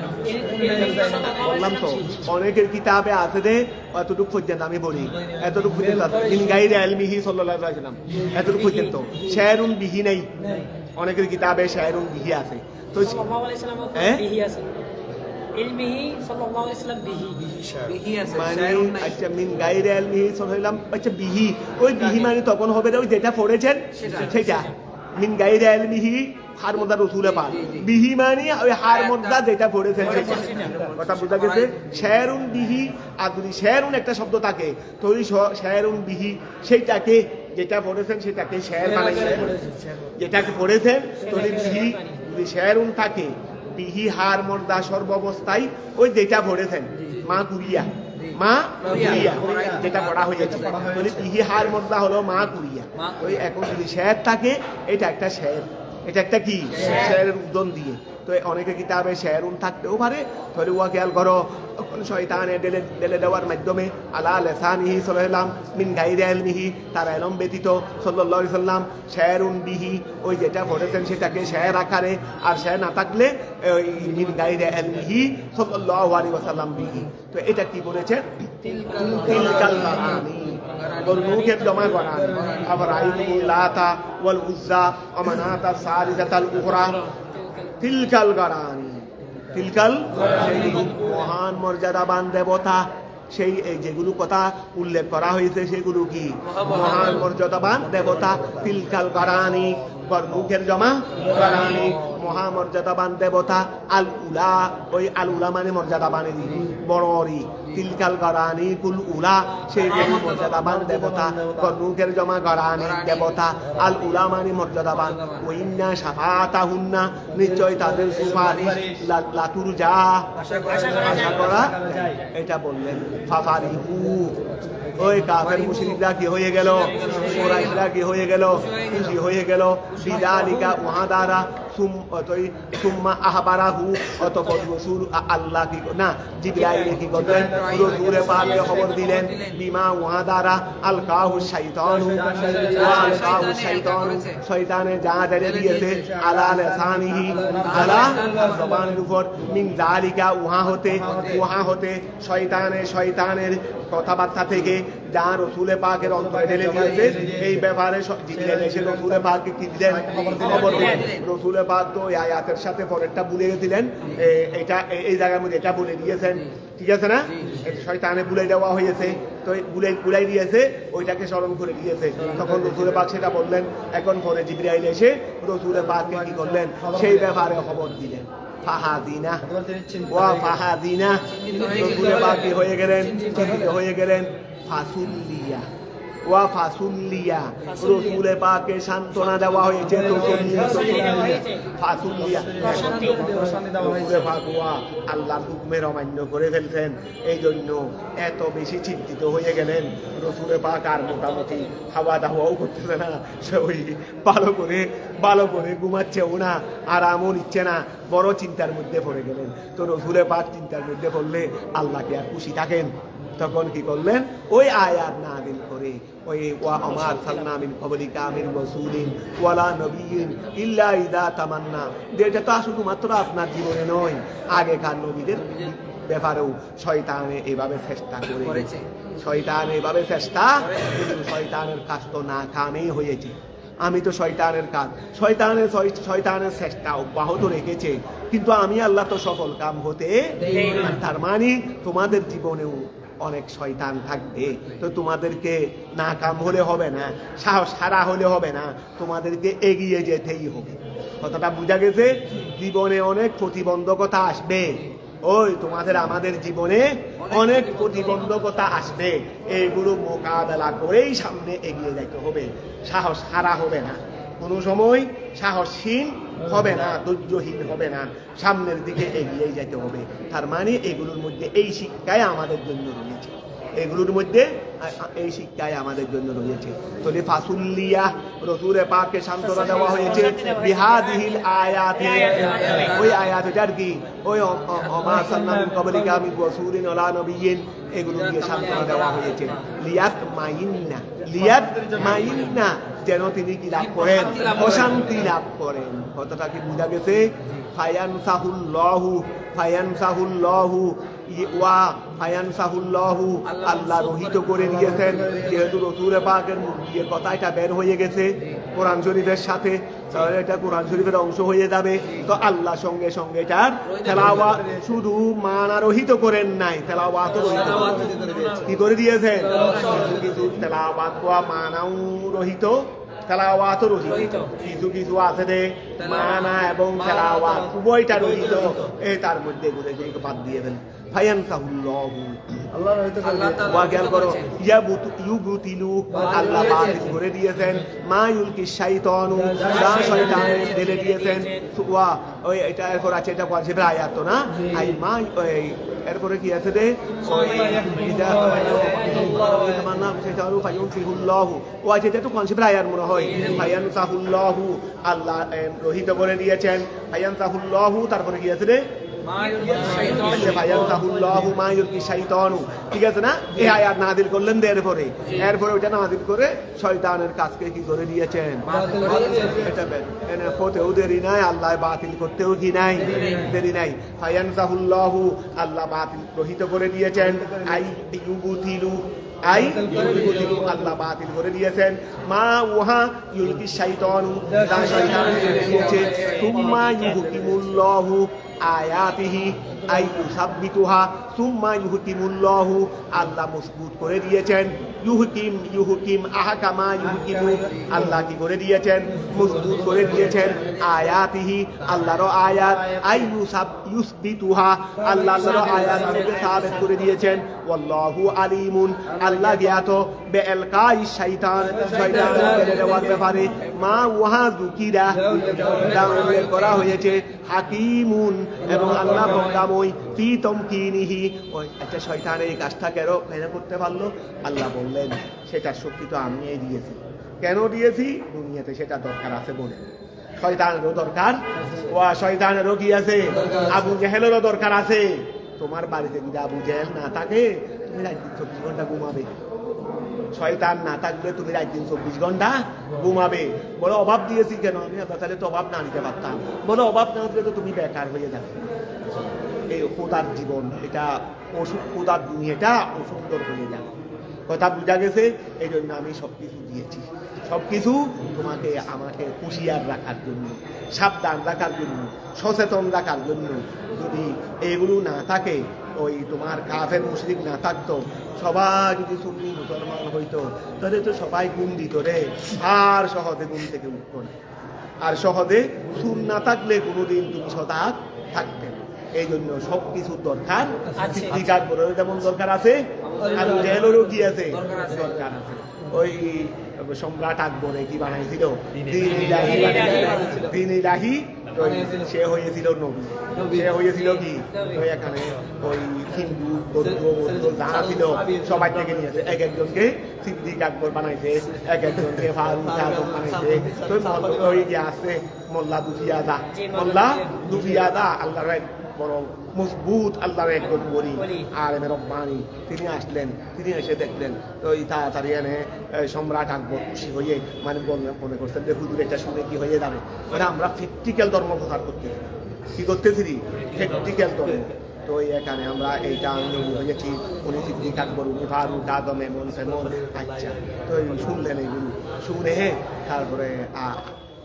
বললাম তো, অনেকের কিতাবে আছে দে এতটুকু পর্যন্ত, আমি বলি এতটুকু পর্যন্ত মিন গায়রি ইলমিহি সাল্লাল্লাহু আলাইহি ওয়াসাল্লাম, এতটুকু পর্যন্ত। শেরুন বিহি নেই, অনেকের কিতাবে শেরুন বিহি আছে। তো হ্যাঁ ইলমিহি সাল্লাল্লাহু আলাইহি ওয়াসাল্লাম বিহি আছে, মানে আচ্ছা মিন গায়রি ইলমিহি সাল্লাল্লাহু, আচ্ছা বিহি, ওই বিহি মানে তখন হবে ওই যেটা পড়েছেন সেটা। মিন গায়রি ইলমিহি হার মধ্যে রাসূল পাক, বিহি মানে ওই হার মধ্যে যেটা পড়েছেন সেটা। কথা বুঝা গেছে? শেরুন বিহি, আর যদি শেরুন একটা শব্দ থাকে তো ওই শেরুন বিহি সেইটাকে যেটা পড়েছেন সেটাকে শের বানাইছেন। যেটাকে পড়েছেন তো বিহি যদি শেরুন থাকে, বিহি হার মর্দা সর্বাবস্থায় ওই যেটা পড়েছেন মা কুরিয়া, মা কুরিয়া যেটা পড়া হয়েছে, বিহি হার মর্দা হলো মা কুরিয়া। ওই এখন যদি শের থাকে এটা একটা শের, এটা একটা কি শেরের উদাহরণ দিয়ে। তো অনেকে কিতাবে শেরুন থাকতেও পারে। তাহলে ওয়া খেয়াল করো, শয়তানে ঢেলে দেওয়ার মাধ্যমে আলা লিসানিহি সাল্লাল্লাহু মিন গায়রি ইলমিহি, তার ইলম ব্যতীত সাল্লাল্লাহু আলাইহি ওয়াসাল্লাম শেরুন বিহি, ওই যেটা পড়েছেন সেটাকে শের আকারে, আর শের না থাকলে ওই মিন গায়রি ইলমিহি সাল্লাল্লাহু আলাইহি ওয়াসাল্লাম বিহি। তো এটা কি বলেছেন? তিলকাল গারানি, গরনুকের জমা গরানি। আবার আইতুল্লাতা ওয়াল উজ্জা ওয়া মানাতা সালিসাতাল উখরা, তিলকাল গারানি। তিলকাল সেই মহান মর্যাদাবান দেবতা, সেই যেগুলো কথা উল্লেখ করা হয়েছে সেগুলো কি মহান মর্যাদাবান দেবতা। তিলকাল গারানি, গরনুকের জমা গারানি, মহামর্যাদাবান দেবতা। আল উলা, ওই আল উলা মানে মর্যাদাবানের বড়রি। তিলকাল গারানি কুল উলা, সেই মর্যাদাবান দেবতা। গরনুকের জমা গারানি দেবতা। আল উলা মানে মর্যাদাবান। ওইন্না শাফাতাহুন্না, নিশ্চয় তাদের সুপারিশ লাতুর যা আশা করা, এটা বললেন। ফাফারিহু, ওই কাফের মুশরিকরা কি হয়ে গেল? কুরাইশরা কি হয়ে গেল? খুশি হয়ে গেল। বিযালিকা ওয়াদারা সুম্মা আহবারাহু, অতঃপর রাসূল আল্লাহ কি না জিবরাইল কি করলেন? রাসূল পাককে খবর দিলেন। বিমা ওয়াদারা আলকাহু শাইতানু, আলকাহু শাইতানু, শয়তানে যা ঢেলে দিয়েছে আলা লিসানিহি, আলা জবানের উপর। মিন যালিকা, উহা হতে শয়তানের কথাবার্তা থেকে, যা রসুলে পাকের অন্তরে ঢেলে দিয়েছে, এই ব্যাপারে জিবরাইল এসে রসুলে পাককে কি দিলেন? খবর দিলেন। রসুলে পাক তো এই আয়াতের সাথে পরেরটা ভুলে গেছিলেন, এটা এই জায়গার মধ্যে এটা বলে দিয়েছেন, ঠিক আছে না? শয়তানে ভুলে দেওয়া হয়েছে, তো ভুলাই দিয়েছে, ওইটাকে স্মরণ করে দিয়েছে। তখন রসুলে পাক সেটা বললেন। এখন পরে জিবরাইল এসে রসুলে পাককে কি করলেন? সেই ব্যাপারে খবর দিলেন। ফাহাদিনা ওয়া ফাহাদিনা, রসুলে পাক কি হয়ে গেলেন? চিন্তিত হয়ে গেলেন। ফাসুল্লিয়া ওয়া ফাসুল্লিয়া, রসুলে পাকে সান্ত্বনা দেওয়া হয়েছে। ফাসুল্লিয়া, রসুলে পাক ওয়া আল্লাহর হুকুমের অমান্য করে ফেলছেন, এই জন্য এত বেশি চিন্তিত হয়ে গেলেন। রসুলে পাক আর মোটামুটি খাওয়া দাওয়াও করতেছে না, সে ওই ভালো করে ঘুমাচ্ছেও না, আরামও নিচ্ছে না, বড় চিন্তার মধ্যে পড়ে গেলেন। তো রসুলে পাক চিন্তার মধ্যে পড়লে আল্লাহকে আর খুশি থাকেন। তখন কি করলেন? ওই আয়াত নাযিল করে, ওই ওয়া আমা আরসালনা মিন ক্বাবলিকা মির রাসূলিন ওয়ালা নবিয়্যিন ইল্লা ইযা তামান্না, যেটা তো শুধুমাত্র আপনার জীবনে নয়, আগেকার নবীদের ব্যাপারেও শয়তানে এভাবে চেষ্টা করেছে। শয়তান এভাবে চেষ্টা, কিন্তু শয়তানের কাজ তো নাকামই হয়েছে। আমি তো শয়তানের কাজ, শয়তানের চেষ্টা অব্যাহত রেখেছে, কিন্তু আমি আল্লাহ তো সফল কাম হতে। তার মানে তোমাদের জীবনেও অনেক শয়তান থাকবে, তো তোমাদেরকে নাকাম হলে হবে না, সাহস হারা হলে হবে না, তোমাদেরকে এগিয়ে যেতেই হবে। কথাটা বোঝা গেছে? জীবনে অনেক প্রতিবন্ধকতা আসবে, ওই তোমাদের আমাদের জীবনে অনেক প্রতিবন্ধকতা আসবে, এইগুলো মোকাবেলা করেই সামনে এগিয়ে যেতে হবে। সাহস হারা হবে না, কোনো সময় সাহসহীন হবে না, ধৈর্যহীন হবে না, সামনের দিকে এগিয়ে যেতে হবে। তার মানে এগুলোর মধ্যে এই শিক্ষায় আমাদের জন্য রয়েছে, এগুলোর মধ্যে এই শিক্ষায় আমাদের জন্য রয়েছে। তাহলে ফাসুল্লিয়া, রসুলে পাককে সান্ত্বনা দেওয়া হয়েছে বিহাদিহিল আয়াতে, ওই আয়াত এটার কি? ওই আমা আরসালনা মিন ক্বাবলিকা মির রাসূলিন ওয়ালা নবিয়্যিন, এগুলো দিয়ে সান্ত্বনা দেওয়া হয়েছে। লিয়াত মাইন্না, যেন তিনি কি লাভ করেন? প্রশান্তি লাভ করেন। কথাটা কি বোঝা গেছে? ফায়ানসাহুল্লাহু, আল্লাহ রহিত করে দিয়েছেন। যেহেতু রসুলে পাকের মুখ দিয়ে কথা এটা বের হয়ে গেছে কোরআন শরীফের সাথে, তাহলে এটা কোরআন শরীফের অংশ হয়ে যাবে। তো আল্লাহ সঙ্গে সঙ্গে এটার তেলাওয়াত শুধু মানা রহিত করেন নাই, তেলাওয়াত কি করে দিয়েছেন? কিছু তেলাওয়াত মানাও রহিত, তেলাওয়াতও রহিত, কিছু কিছু আছে রে মানা এবং তেলাওয়াত উভয়টা রহিত, তার মধ্যে গুলো বাদ দিয়ে দেন। ফায়ানসাহুল্লাহু, আল্লাহ খেয়াল করো, ইউবতিলু, আল্লাহ বাতিল করে দিয়েছেন, মা ইউলকি শাইতানু, যা শয়তান ঢেলে দিয়েছেন। ওয়া ওই এটা এরপর আছে, এটা কোরআন শরীফের আয়াত তো না, আই মা এরপরে কি আছে রে? এটা মানা শাইতানু ফায়ানসাহুল্লাহু, ও আছে, এটা তো কোরআন শরীফের আয়াত মনে হয়। ফায়ানসাহুল্লাহু, আল্লাহ রহিত করে দিয়েছেন। ফায়ানসাহুল্লাহু, তারপরে কি আছে রে? ঠিক আছে না? এই আয়াত নাযিল করলেন, এরপরে ওইটা নাযিল করে শয়তানের কাজকে কি করে দিয়েছেন? হতেও দেরি নাই, আল্লাহ বাতিল করতেও কি নাই, দেরি নাই। ফায়ানসাহুল্লাহু, আল্লাহ বাতিল রহিত করে দিয়েছেন। আল্লাহ বাতিল করে দিয়েছেন। মা ওহা ইউলকি শাইতানু, যা শয়তান দিয়েছে। সুম্মা ইউহকিমুল্লাহু আয়াতিহি আই ইউসাব্বিতুহা, সুম্মা ইউহকিমুল্লাহু, আল্লাহ মজবুত করে দিয়েছেন। ইউহকিম আহকামা ইউহকিমু, আল্লাহ কি করে দিয়েছেন? মজবুত করে দিয়েছেন। আয়াতিহি, আল্লাহর আয়াত। আই ইউসবিতুহা, আল্লাহর আয়াতকে সাবিত করে দিয়েছেন। ওয়াল্লাহু আলিমুন, আল্লাহ জ্ঞাত বিআলকাই শাইতান, শয়তানের ফেলে দেওয়ার ব্যাপারে। মা ওয়াহা যুকিরা, উল্লেখ করা হয়েছে। হাকিমুন, এবং আল্লাহ প্রজ্ঞাময়। ফি তামকিনিহি, ওই একটা শয়তান এই কাজটা কেন করতে পারলো? আল্লাহ বললেন সেটার শক্তি তো আমিই দিয়েছি। কেন দিয়েছি? দুনিয়াতে সেটা দরকার আছে বলে। শয়তানেরও দরকার, শয়তানেরও কি আছে? আবু জেহেলেরও দরকার আছে। তোমার বাড়িতে যদি আবু জেহেল না থাকে, তুমি রাত 24 ঘন্টা ঘুমাবে। শয়তান না থাকলে তুমি রাত 24 ঘন্টা ঘুমাবে। বলো অভাব দিয়েছি কেন? আমি তাহলে তো অভাব না নিতে পারতাম। বলো অভাব না হলে তো তুমি বেকার হয়ে যাবে। এই খোদার জীবন, এটা খোদার দুনিয়াটা অসুন্দর হয়ে যাবে। কথা বুঝা গেছে? এই জন্য আমি সবকিছু দিয়েছি, সবকিছু তোমাকে আমাকে হুঁশিয়ার রাখার জন্য, সাবধান রাখার জন্য, সচেতন রাখার জন্য। যদি এগুলো না থাকে, ওই তোমার কাফের মুশরিক না থাকতো, সবাই যদি সুন্নি মুসলমান হইতো, তাহলে তো সবাই ঘুম দিত রে, আর সহজে ঘুম থেকে উঠতো না। আর সহজে সুন না থাকলে কোনোদিন তুমি সজাগ থাকবে না। এই জন্য সব কিছুর দরকার সিদ্দিক আকবরের যেমন দরকার আছে, আর জেলেরও কি আছে দরকার আছে। ওই সম্রাট আকবরে কি বানাইছিল? দ্বীন ইলাহি। সে হয়েছিল নবী, সে হয়েছিল কি? তো এখানে ওই হিন্দু বৌদ্ধ যারা ছিল সবাই থেকে নিয়েছে, এক একজনকে সিদ্দিক আকবর বানাইছে, এক একজনকে ফারুক আজম বানাইছে। তো ওই যে আছে মোল্লা দুফিয়াদা, মোল্লা দুফিয়াদা আল্লাহর এক বড় মজবুত আল্লাহর একজন বলি আলেম রব্বানি, তিনি আসলেন, তিনি এসে দেখলেন তো এই তাড়াতাড়ি এনে সম্রাট আকবর খুশি হয়ে মানে বললেন, মনে করছেন যে হুজুর এটা শুনে কি হয়ে যাবে, মানে আমরা প্র্যাকটিক্যাল ধর্ম প্রচার করতেছি। কি করতেছি? প্র্যাকটিক্যাল ধর্ম। তো এখানে আমরা এইটা হয়েছি, উনি সিদ্দিক আকবর, উনি ফারুক আজম, এমন সেমন। আচ্ছা, তো শুনলেন এইগুলো, শুনে তারপরে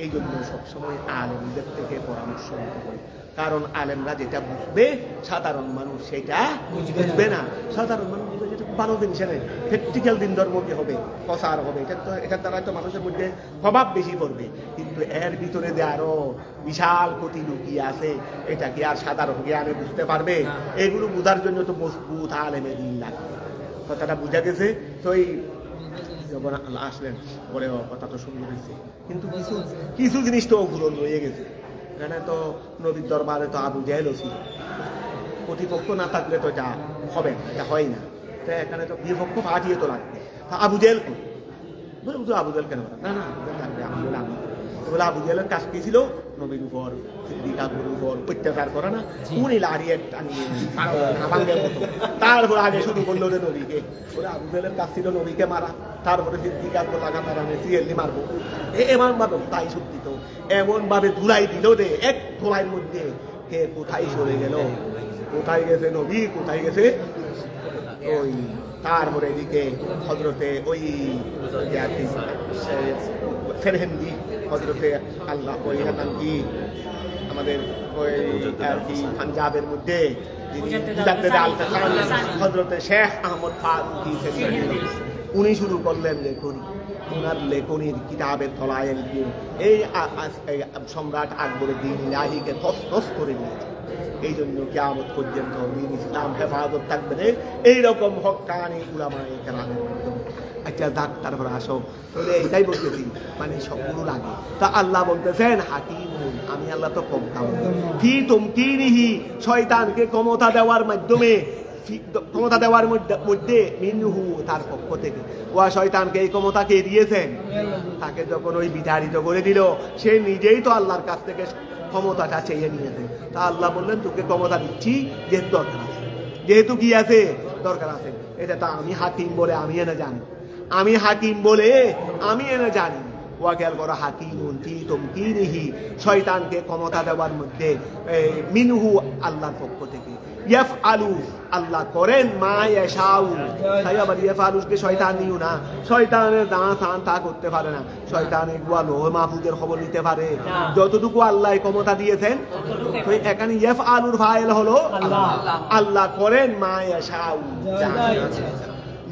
এই জন্য সবসময় আলেমদের থেকে পরামর্শ নিতে হয়। কারণ আলেমরা যেটা বুঝবে সাধারণ মানুষ সেটা বুঝবে না। সাধারণ মানুষ বুঝবে যেটা ভালো জিনিস নেই, প্র্যাকটিক্যাল দিন ধর্ম কি হবে, প্রচার হবে, এটার দ্বারা তো মানুষের মধ্যে প্রভাব বেশি পড়বে। কিন্তু এর ভিতরে যে আরো বিশাল ক্ষতি লুকিয়ে আছে, এটা কি আর সাধারণ জ্ঞানে বুঝতে পারবে? এগুলো বোঝার জন্য তো মজবুত আলেমের দিন লাগবে। কথাটা বুঝা গেছে? তো এই যখন আল্লাহ আসলেন পরে কথা তো সুন্দর হয়েছে, কিন্তু কিছু কিছু জিনিস তো অপূরণ রয়ে গেছে। এখানে তো নবীর দরবারে তো আবু জেহেলও ছিল, প্রতিপক্ষ না থাকলে তো এটা হবে না, এটা হয় না। তো এখানে তো বিপক্ষ পাঠিয়ে তো লাগবে। আবু জেহেল বলে বুঝলো, আবু জেহেল কেন না? না আবু জেহেল লাগবে, আবু জেহেল আমি বলে আবু জেহেলের কাজ কি ছিল? নবীর উপর সিদ্দিক আকবরের উপর অত্যাচার করে না, উনি লাড়িয়ে টানিয়ে ভাঙের মতো। তারপর আগে শুরু করলো রে নবীকে, বলে আবু জেহেলের কাজ ছিল নবীকে মারা, তারপরে সিদ্দিক আকবর লাগাতার আমি সিএলনি মারবো, এমন ভাবে তাই সত্যি তো এমন ভাবে ধুলাই দিল রে, এক ধুলাইয়ের মধ্যে কে কোথায় চলে গেল, কোথায় গেছে নবী, কোথায় গেছে ওই। তারপরে এদিকে হজরতে ওই ফেরহেন্দি হজরতে আল্লাহ ওই নাম কি আমাদের ওই আর কি পাঞ্জাবের মধ্যে হজরতে শেখ আহমদ ফারুকি, উনি শুরু করলেন লেখনী। ওনার লেখনীর কিতাবের তলায় গিয়ে এই সম্রাট আকবরের দ্বীন ইলাহিকে তছনছ করে দিয়েছে। এই জন্য কিয়ামত পর্যন্ত দ্বীন ইসলাম হেফাজত থাকবে এইরকম হক্কানি উলামায়ে কেরামের মাধ্যমে। আচ্ছা যাক, তারপর আসো, তাহলে এইটাই বলতেছি, মানে সবগুলো লাগে। তা আল্লাহ বলতেছেন হাকিমুন, আমি আল্লাহ তো কম কাম ফি তুমকিনিহি, শয়তানকে ক্ষমতা দেওয়ার মাধ্যমে, ক্ষমতা দেওয়ার মধ্যে মিনহু, তার পক্ষ থেকে। ওয়া শয়তানকে এই ক্ষমতা কে দিয়েছেন? তাকে যখন ওই বিতাড়িত করে দিল, সে নিজেই তো আল্লাহর কাছ থেকে ক্ষমতাটা চেয়ে নিয়েছে। তা আল্লাহ বললেন তোকে ক্ষমতা দিচ্ছি যেহেতু দরকার আছে, যেহেতু কি আছে দরকার আছে। এটা তো আমি হাকিম বলে আমি এনে জানি, আমি হাকিম বলে আমি এনে জানি। ওয়াকেল করো হাকিমুন ফি তুমকিনিহি, শয়তানকে ক্ষমতা দেওয়ার মধ্যে মিনহু, আল্লাহর পক্ষ থেকে। ইয়াফআলু, আল্লাহ করেন, মা ইয়াশাউ, তাই আবার ইয়াফআলুকে শয়তান নিও না, শয়তানের দাঁত তা করতে পারে না। শয়তান এগুলো লোহ মাহফুজের খবর নিতে পারে, যতটুকু আল্লাহ ক্ষমতা দিয়েছেন। তো এখানে ইয়াফআলুর ফাইল হলো আল্লাহ, আল্লাহ করেন মা ইয়াশাউ,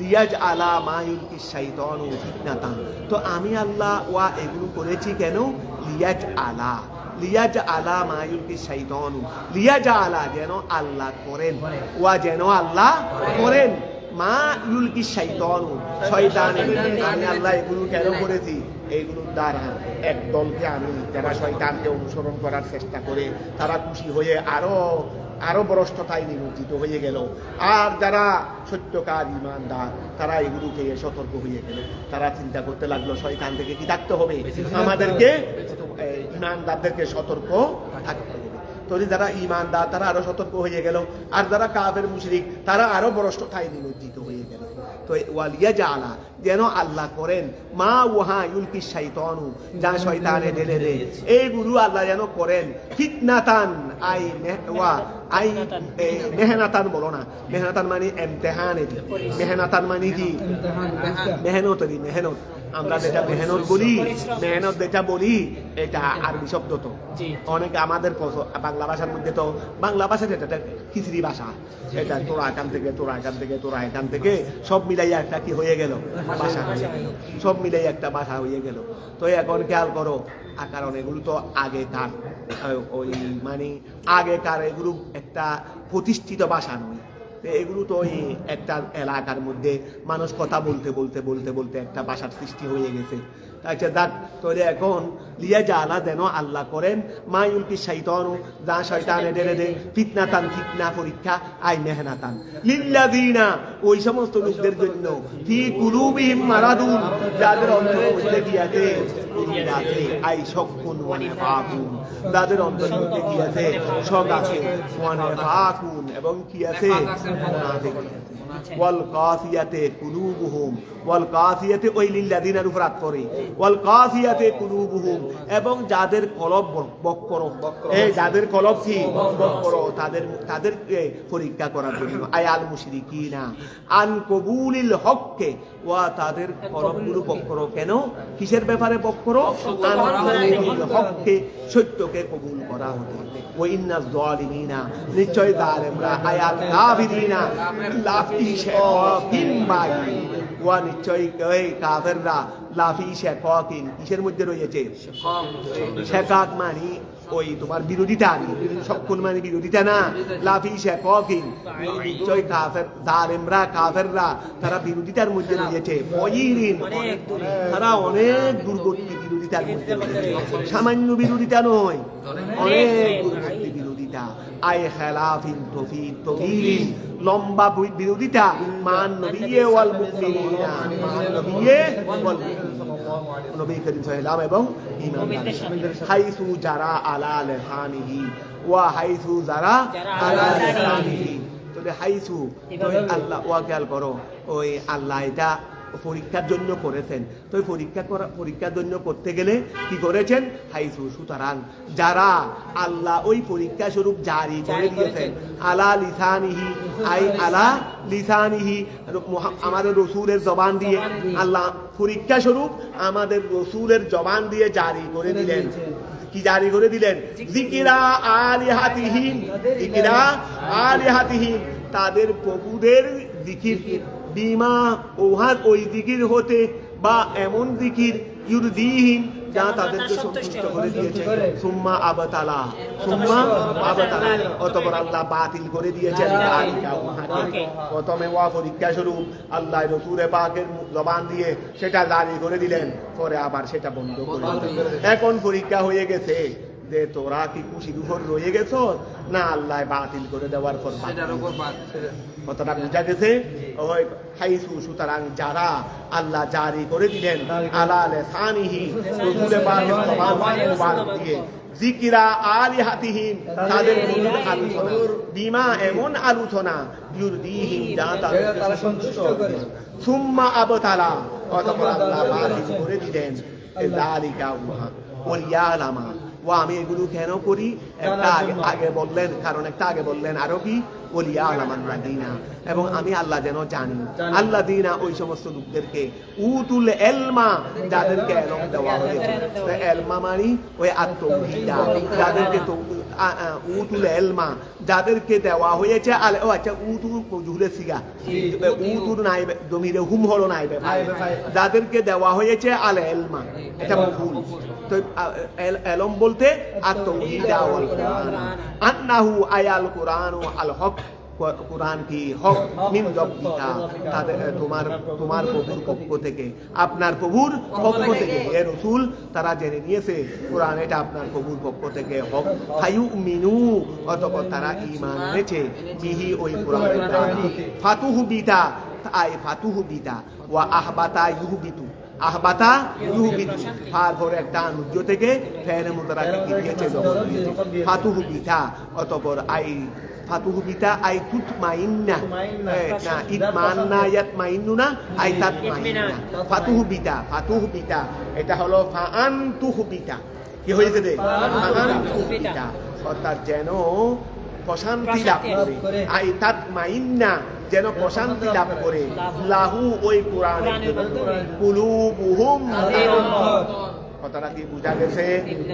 লিয়াজ আলা মায়ুলকি শাইতানু ফিতনাতান। তো আমি আল্লাহ ওয়া এগুলো করেছি কেন? লিয়াজ আলা, লিয়াজ আলা মায়ুলকি শাইতানু, লিয়াজ আলা যেন আল্লাহ করেন, ওয়া যেন আল্লাহ করেন, মা ইউলকি শাইতানু, শয়তানের। আমি আল্লাহ এগুলো কেন করেছি? এইগুলোর দ্বারা এক দলকে আমি, যারা শয়তানকে অনুসরণ করার চেষ্টা করে, তারা খুশি হয়ে আরো ভ্রষ্টতায় নিমজ্জিত হয়ে গেল। আর যারা সত্যকার ইমানদার, তারা এগুলো খেয়ে সতর্ক হয়ে গেল। তারা চিন্তা করতে লাগলো শয়তান থেকে কি থাকতে হবে, আমাদেরকে ইমানদারদেরকে সতর্ক থাকতে হবে। তবে যারা ইমানদার তারা আরো সতর্ক হয়ে গেল, আর যারা কাফের মুশরিক তারা আরো ভ্রষ্টতায় নিমজ্জিত হয়ে গেল। তো ওয়ালিয়া জালা যেন আল্লাহ করেন মা ওহা ইউলকি শাইতানু যা শয়তানে ঢেলে দেয় এইগুলো আল্লাহ যেন করেন ফিতনাতান আই মেহনাতান বলো না, মেহনাতান মানে ইমতিহান, মেহনাতান মানে কি মেহনত, মেহনত আমরা যেটা মেহনত বলি, মেহনত যেটা বলি এটা আরবি শব্দ। তো অনেক আমাদের বাংলা ভাষার মধ্যে তো বাংলা ভাষা যেটা খিচড়ি ভাষা, এটা তোরা এখান থেকে তোরা এখান থেকে তোরা এখান থেকে সব মিলাইয়া একটা কি হয়ে গেল ভাষা হয়ে গেল, সব মিলাই একটা ভাষা হয়ে গেল। তো এখন খেয়াল করো, কারণ এগুলো তো আগেকার ওই মানে আগেকার এগুলো একটা প্রতিষ্ঠিত ভাষা নয়, এগুলো তো ওই একটা এলাকার মধ্যে মানুষ কথা বলতে বলতে বলতে বলতে একটা ভাষার সৃষ্টি হয়ে গেছে। আচ্ছা দেখ তাহলে এখন লিয়া জালা যেন আল্লাহ করেন মা ইউলকি শাইতানু যা শয়তানে ঢেলে দেয় ফিতনাতান ফিতনা পরীক্ষা আই মেহনাতান লিল্লাযিনা ওই সমস্ত লোকদের জন্য ফি কুলুবিহিম মারাদুন যাদের অন্তরে মধ্যে কি আছে আই শকুন ওয়া নিফাকুন, যাদের অন্তরের মধ্যে কি আছে শক আছে, ওয়া নিফাকুন এবং কি আছে মুনাফিক আছে। ওয়াল কাসিয়াতে কুলুবুহুম, ওয়াল কাসিয়াতে ওই লিল্লাযিনার উপর আত করে, ওয়াল কাসিয়াতে কুলুবুহুম এবং যাদের কলব বক্কর, এই যাদের কলব কি বক্কর তাদেরকে পরীক্ষা করার জন্য আয়াল মুশরিকিনা আন কবুলিল হককে, ওয়া তাদের কলবগুলো বক্কর কেন, কিসের ব্যাপারে বক্কর, আন কবুলিল হককে সত্যকে কবুল করা হতে। ওয়া ইন্নাজ যালিমিনা নিশ্চয় জালেমরা আয়াল কাফিরিনা লাফি শাকিন বাই, ওয়া নিশ্চয় এই কাফেররা লাফি শাকিন কিসের মধ্যে রয়েছে, শাকাক মানে ওই তোমার বিরোধিতা, সকল মানে বিরোধিতা না, লাফি শাকিন নিশ্চয় কাফের জালেমরা কাফেররা তারা বিরোধিতার মধ্যে রয়েছে, ওয়াইরিন তারা অনেক দুর্গতি বিরোধিতার মধ্যে রয়েছে, সামান্য বিরোধিতা নয় অনেক দুর্গতি বিরোধিতা, আই খেলাফিন তফিন লম্বা বিরোধিতা মান নবিয়ে ওয়াল মুমিনিনা, মান নবিয়ে ওয়াল নবী করিম সাল্লাল্লাহু এবং ঈমানদার হাইসু জারা আলা লিসানিহি ওয়া হাইসু জারা আলা লিসানিহি। তবে হাইসু আল্লাহ ওয়াকাল করো, ওই আল্লাহ এটা পরীক্ষার জন্য করেছেন, তো পরীক্ষার জন্য করতে গেলে কি করেছেন হাইসু, সুতরাং যারা আল্লাহ ওই পরীক্ষা স্বরূপ জারি করে দিয়েছেন আলা লিসানিহি আই আলা লিসানিহি আমাদের রসুলের জবান দিয়ে, আল্লাহ পরীক্ষা স্বরূপ আমাদের রসুলের জবান দিয়ে জারি করে দিলেন, কি জারি করে দিলেন যিকিরা আলিহাতিহিম, যিকিরা আলিহাতিহিম তাদের প্রভুদের যিকির, বিমা ওহার ওই দিকির হতে বা এমন দিকির ইউরদিহিম যা তাদেরকে সন্তুষ্ট করে দিয়েছে, সুম্মা আবাতালা অতঃপর আল্লাহ বাতিল করে দিয়েছেন প্রথমে ওয়া পরীক্ষা স্বরূপ আল্লাহ রাসূলে পাকের জবান দিয়ে সেটা জারি করে দিলেন, পরে আবার সেটা বন্ধ করে দিলেন। এখন পরীক্ষা হয়ে গেছে যে তোরা কি খুশির উপর রয়ে গেছো না আল্লাহ বাতিল করে দেওয়ার পর কতটা বোঝা গেছে। ওই হাইসু সুতরাং যারা আল্লাহ জারি করে দিলেন আলা লিসানিহি রাসূলে পাকের জবান দিয়ে যিকিরা আলিহাতিহিম তাদের আলোচনা, বিমা এমন আলোচনা ইউরদিহিম যা তারা সন্তুষ্ট করে, সুম্মা আবতালা অতঃপর আল্লাহ বাতিল করে দিলেন যালিকা ওয়ালিয়ালামা। ও আমি এগুলো কেন করি একটা আগে বললেন, কারণ একটা আগে বললেন আরো কি ওলিয়ালামাল্লাযিনা এবং আমি আল্লাহ যেন জানি, আল্লাযিনা ওই সমস্ত লোকদেরকে উতুল ইলমা যাদেরকে ইলম দেওয়া হয়েছে, ইলমা মানে ওই আত-তাওহীদা যাদেরকে উতুল ইলমা যাদেরকে দেওয়া হয়েছে আলে ও আচ্ছা উতু জুলে সিগা উতুর নাই জমিরে হুম হলো নাই যাদেরকে দেওয়া হয়েছে আলে ইলমা এটা মফুল। তো ইলম বলতে আত-তাওহীদা ওয়াল কুরআন আন্নাহু আয়াল কুরআন আল হক, কুরআন কি হক মিন রাব্বিকা তোমার প্রভুর পক্ষ থেকে, আপনার প্রভুর পক্ষ থেকে হে রাসূল তারা জেনে নিয়েছে কুরআন এটা আপনার প্রভুর পক্ষ থেকে হক, ফায়ুমিনু অতঃপর তারা ঈমান এনেছে বিহি ওই কুরআনের দ্বারা, ফাতুহু বিতা আই ফাতুহু বিতা ওয়া আহবাতা ইউহবিতু, আহবাতা ইউহবিতু ফার পরে একটা অনুজ্জ থেকে ফেলে মুতারাকে দিয়েছে ফাতুহু বিতা অতঃপর আই ফাতুহু বিতা আই তুতমাইন্না, না ইতমান্না ইয়াতমাইন্নুনা আই তাতমাইন্না। ফাতুহু বিতা এটা হলো ফাআনতুহু বিতা, কি হয়েছে রে? ফাআনতুহু বিতা, অর্থাৎ যেন প্রশান্তি লাভ করে, আই তাতমাইন্না যেন প্রশান্তি লাভ করে, লাহু ওই কোরআনের জন্য, কুলুবুহুম কথাটা কি বুঝা গেছে?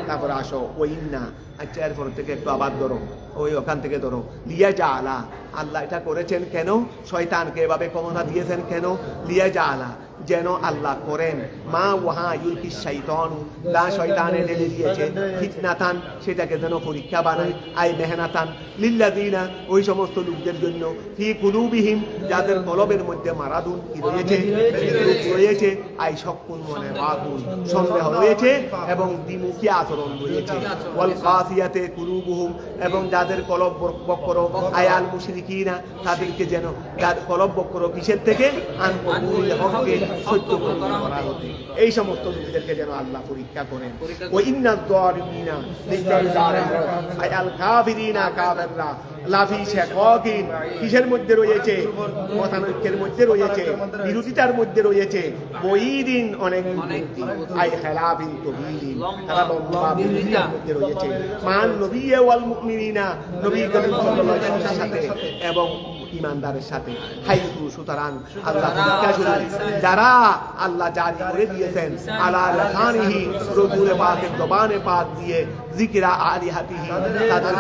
তারপরে আসো ওই না, আচ্ছা এরপর থেকে একটু আবার ধরো, ওই ওখান থেকে ধরো, লিয়া যা আলা, আল্লাহ এটা করেছেন কেন? শয়তানকে এভাবে ক্ষমতা দিয়েছেন কেন? লিয়া যা আলা, যেন আল্লাহ করেন, মা ওয়াহা ইউলকি শাইতান, দা শয়তানে ঢেলে দিয়েছে, ফিতনাতান সেটাকে যেন পরীক্ষা বানায়, আই মেহনাতান লিল্লাযিনা ওই সমস্ত লোকদের জন্য, ফি কুলুবিহিম যাদের কলবের মধ্যে মারাদুন কি রয়েছে, রয়েছে, আই শক্কুন মনে ওয়াকুন সন্দেহ রয়েছে এবং দ্বিমুখী আচরণ রয়েছে, ওয়াল কাসিয়াতে কুলুবুহুম এবং যাদের কলব বক্র, আয়াল মুশরিকিনা তাদেরকে যেন যাদের কলব বক্র কিসের থেকে? আন কবুল হককে সত্য গ্রহণ করা হতে, এই সমস্ত লোকদেরকে যেন আল্লাহ পরীক্ষা করেন। ওয়া ইন্নায যালিমিনা নিশ্চয় জালিম আয়াল কাফিরিনা কাফিররা লাফি শিকাকিন কিসের মধ্যে রয়েছে? মতানৈক্যের মধ্যে রয়েছে, বিরোধিতার মধ্যে রয়েছে, বইদিন অনেক আই খেলাফিন তবিদিন তারা লম্বা বিরোধিতার মধ্যে রয়েছে, মান নবী ওয়াল মুমিনিনা নবী করিম সাল্লাল্লাহু আলাইহি ওয়াসাল্লামের সাথে এবং ইমানদারের সাথে, হাইতু সুতরাং আল্লাহ পরীক্ষা শুরু যারা আল্লাহ জারি করে দিয়েছেন আলা লিসানিহি রাসূল পাকের জবানে পাক দিয়ে, যিকরা আলিহাতিহি তাদের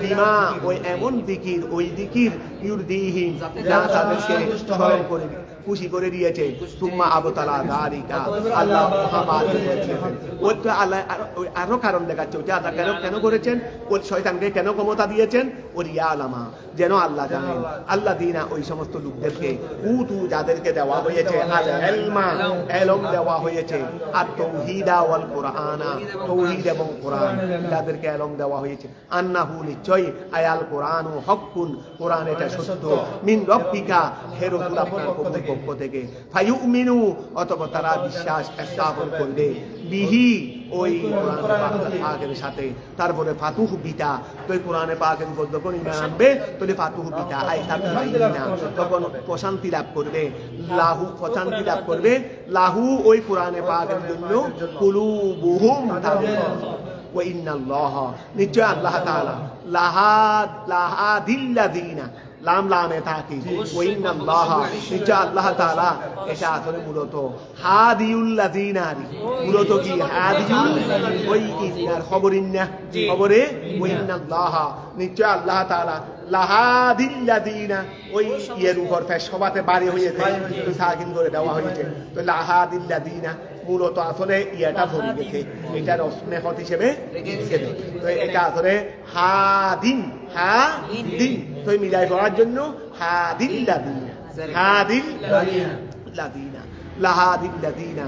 বিমা ওই এমন জিকির, ওই জিকির ইউরদিহি যা তাদেরকে স্মরণ করে খুশি করে দিয়েছে, সুম্মা আবতালা যালিকা আল্লাহ মহাবাদী করেছেন। ওই তো আল্লাহ আরো কারণ দেখাচ্ছে, ওটা আল্লাহ কেন করেছেন? ওই শয়তানকে কেন ক্ষমতা দিয়েছেন? ওরিয়া আলামা যেন আল্লাহ জানেন, আল্লাহ দিনা ওই সমস্ত লোকদেরকে উতু যাদেরকে দেওয়া হয়েছে, আল ইলমা ইলম দেওয়া হয়েছে, আর তাওহীদা ওয়াল কুরআনা তাওহীদ এবং কোরআন যাদেরকে ইলম দেওয়া হয়েছে, আন্নাহু নিশ্চয় আয়াল কোরআন ও হকুন কোরআন এটা সত্য, মিন রব্বিকা হে রাসূল আপনার পক্ষ থেকে, ফায়ুমিনু অতঃপর তারা বিশ্বাস স্থাপন করবে, বিহি ওই কোরআন পাকের সাথে, তারপরে ফাতুহু বিতা তো কোরআনে পাকের উপর যখন ঈমান আনবে তাহলে ফাতুহু বিতা আই তাতমাইন্না তখন প্রশান্তি লাভ করবে, লাহু প্রশান্তি লাভ করবে, লাহু ওই কোরআনে পাকের জন্য, কুলুবুহুম ওয়া ইন্নাল্লাহ নিশ্চয় আল্লাহ তাআলা লাহাদিল্লাযিনা লাম লামে থাকে, ওয়া ইন্নাল্লাহ নিশ্চয় আল্লাহ তাআলা এটা আসলে মূলত হাদিউল্লাযিনা, মূলত কি হাদিউল ওই ইনার খবরিন্না খবরে, ওয়া ইন্নাল্লাহ নিশ্চয় আল্লাহ তাআলা লাহাদিল্লাযিনা ওই ইয়ের উপর সবাতে বাড়ি হয়েছে তো সাকিন করে দেওয়া হয়েছে, তো লাহাদিল্লাযিনা মূলত আসলে ইয়াটা ধরে গেছে, এটার স্নেহত হিসেবে তো এটা আসলে হাদিন তো মিলাই করার জন্য হাদিল্লাযিনা লাহাদিল্লাযিনা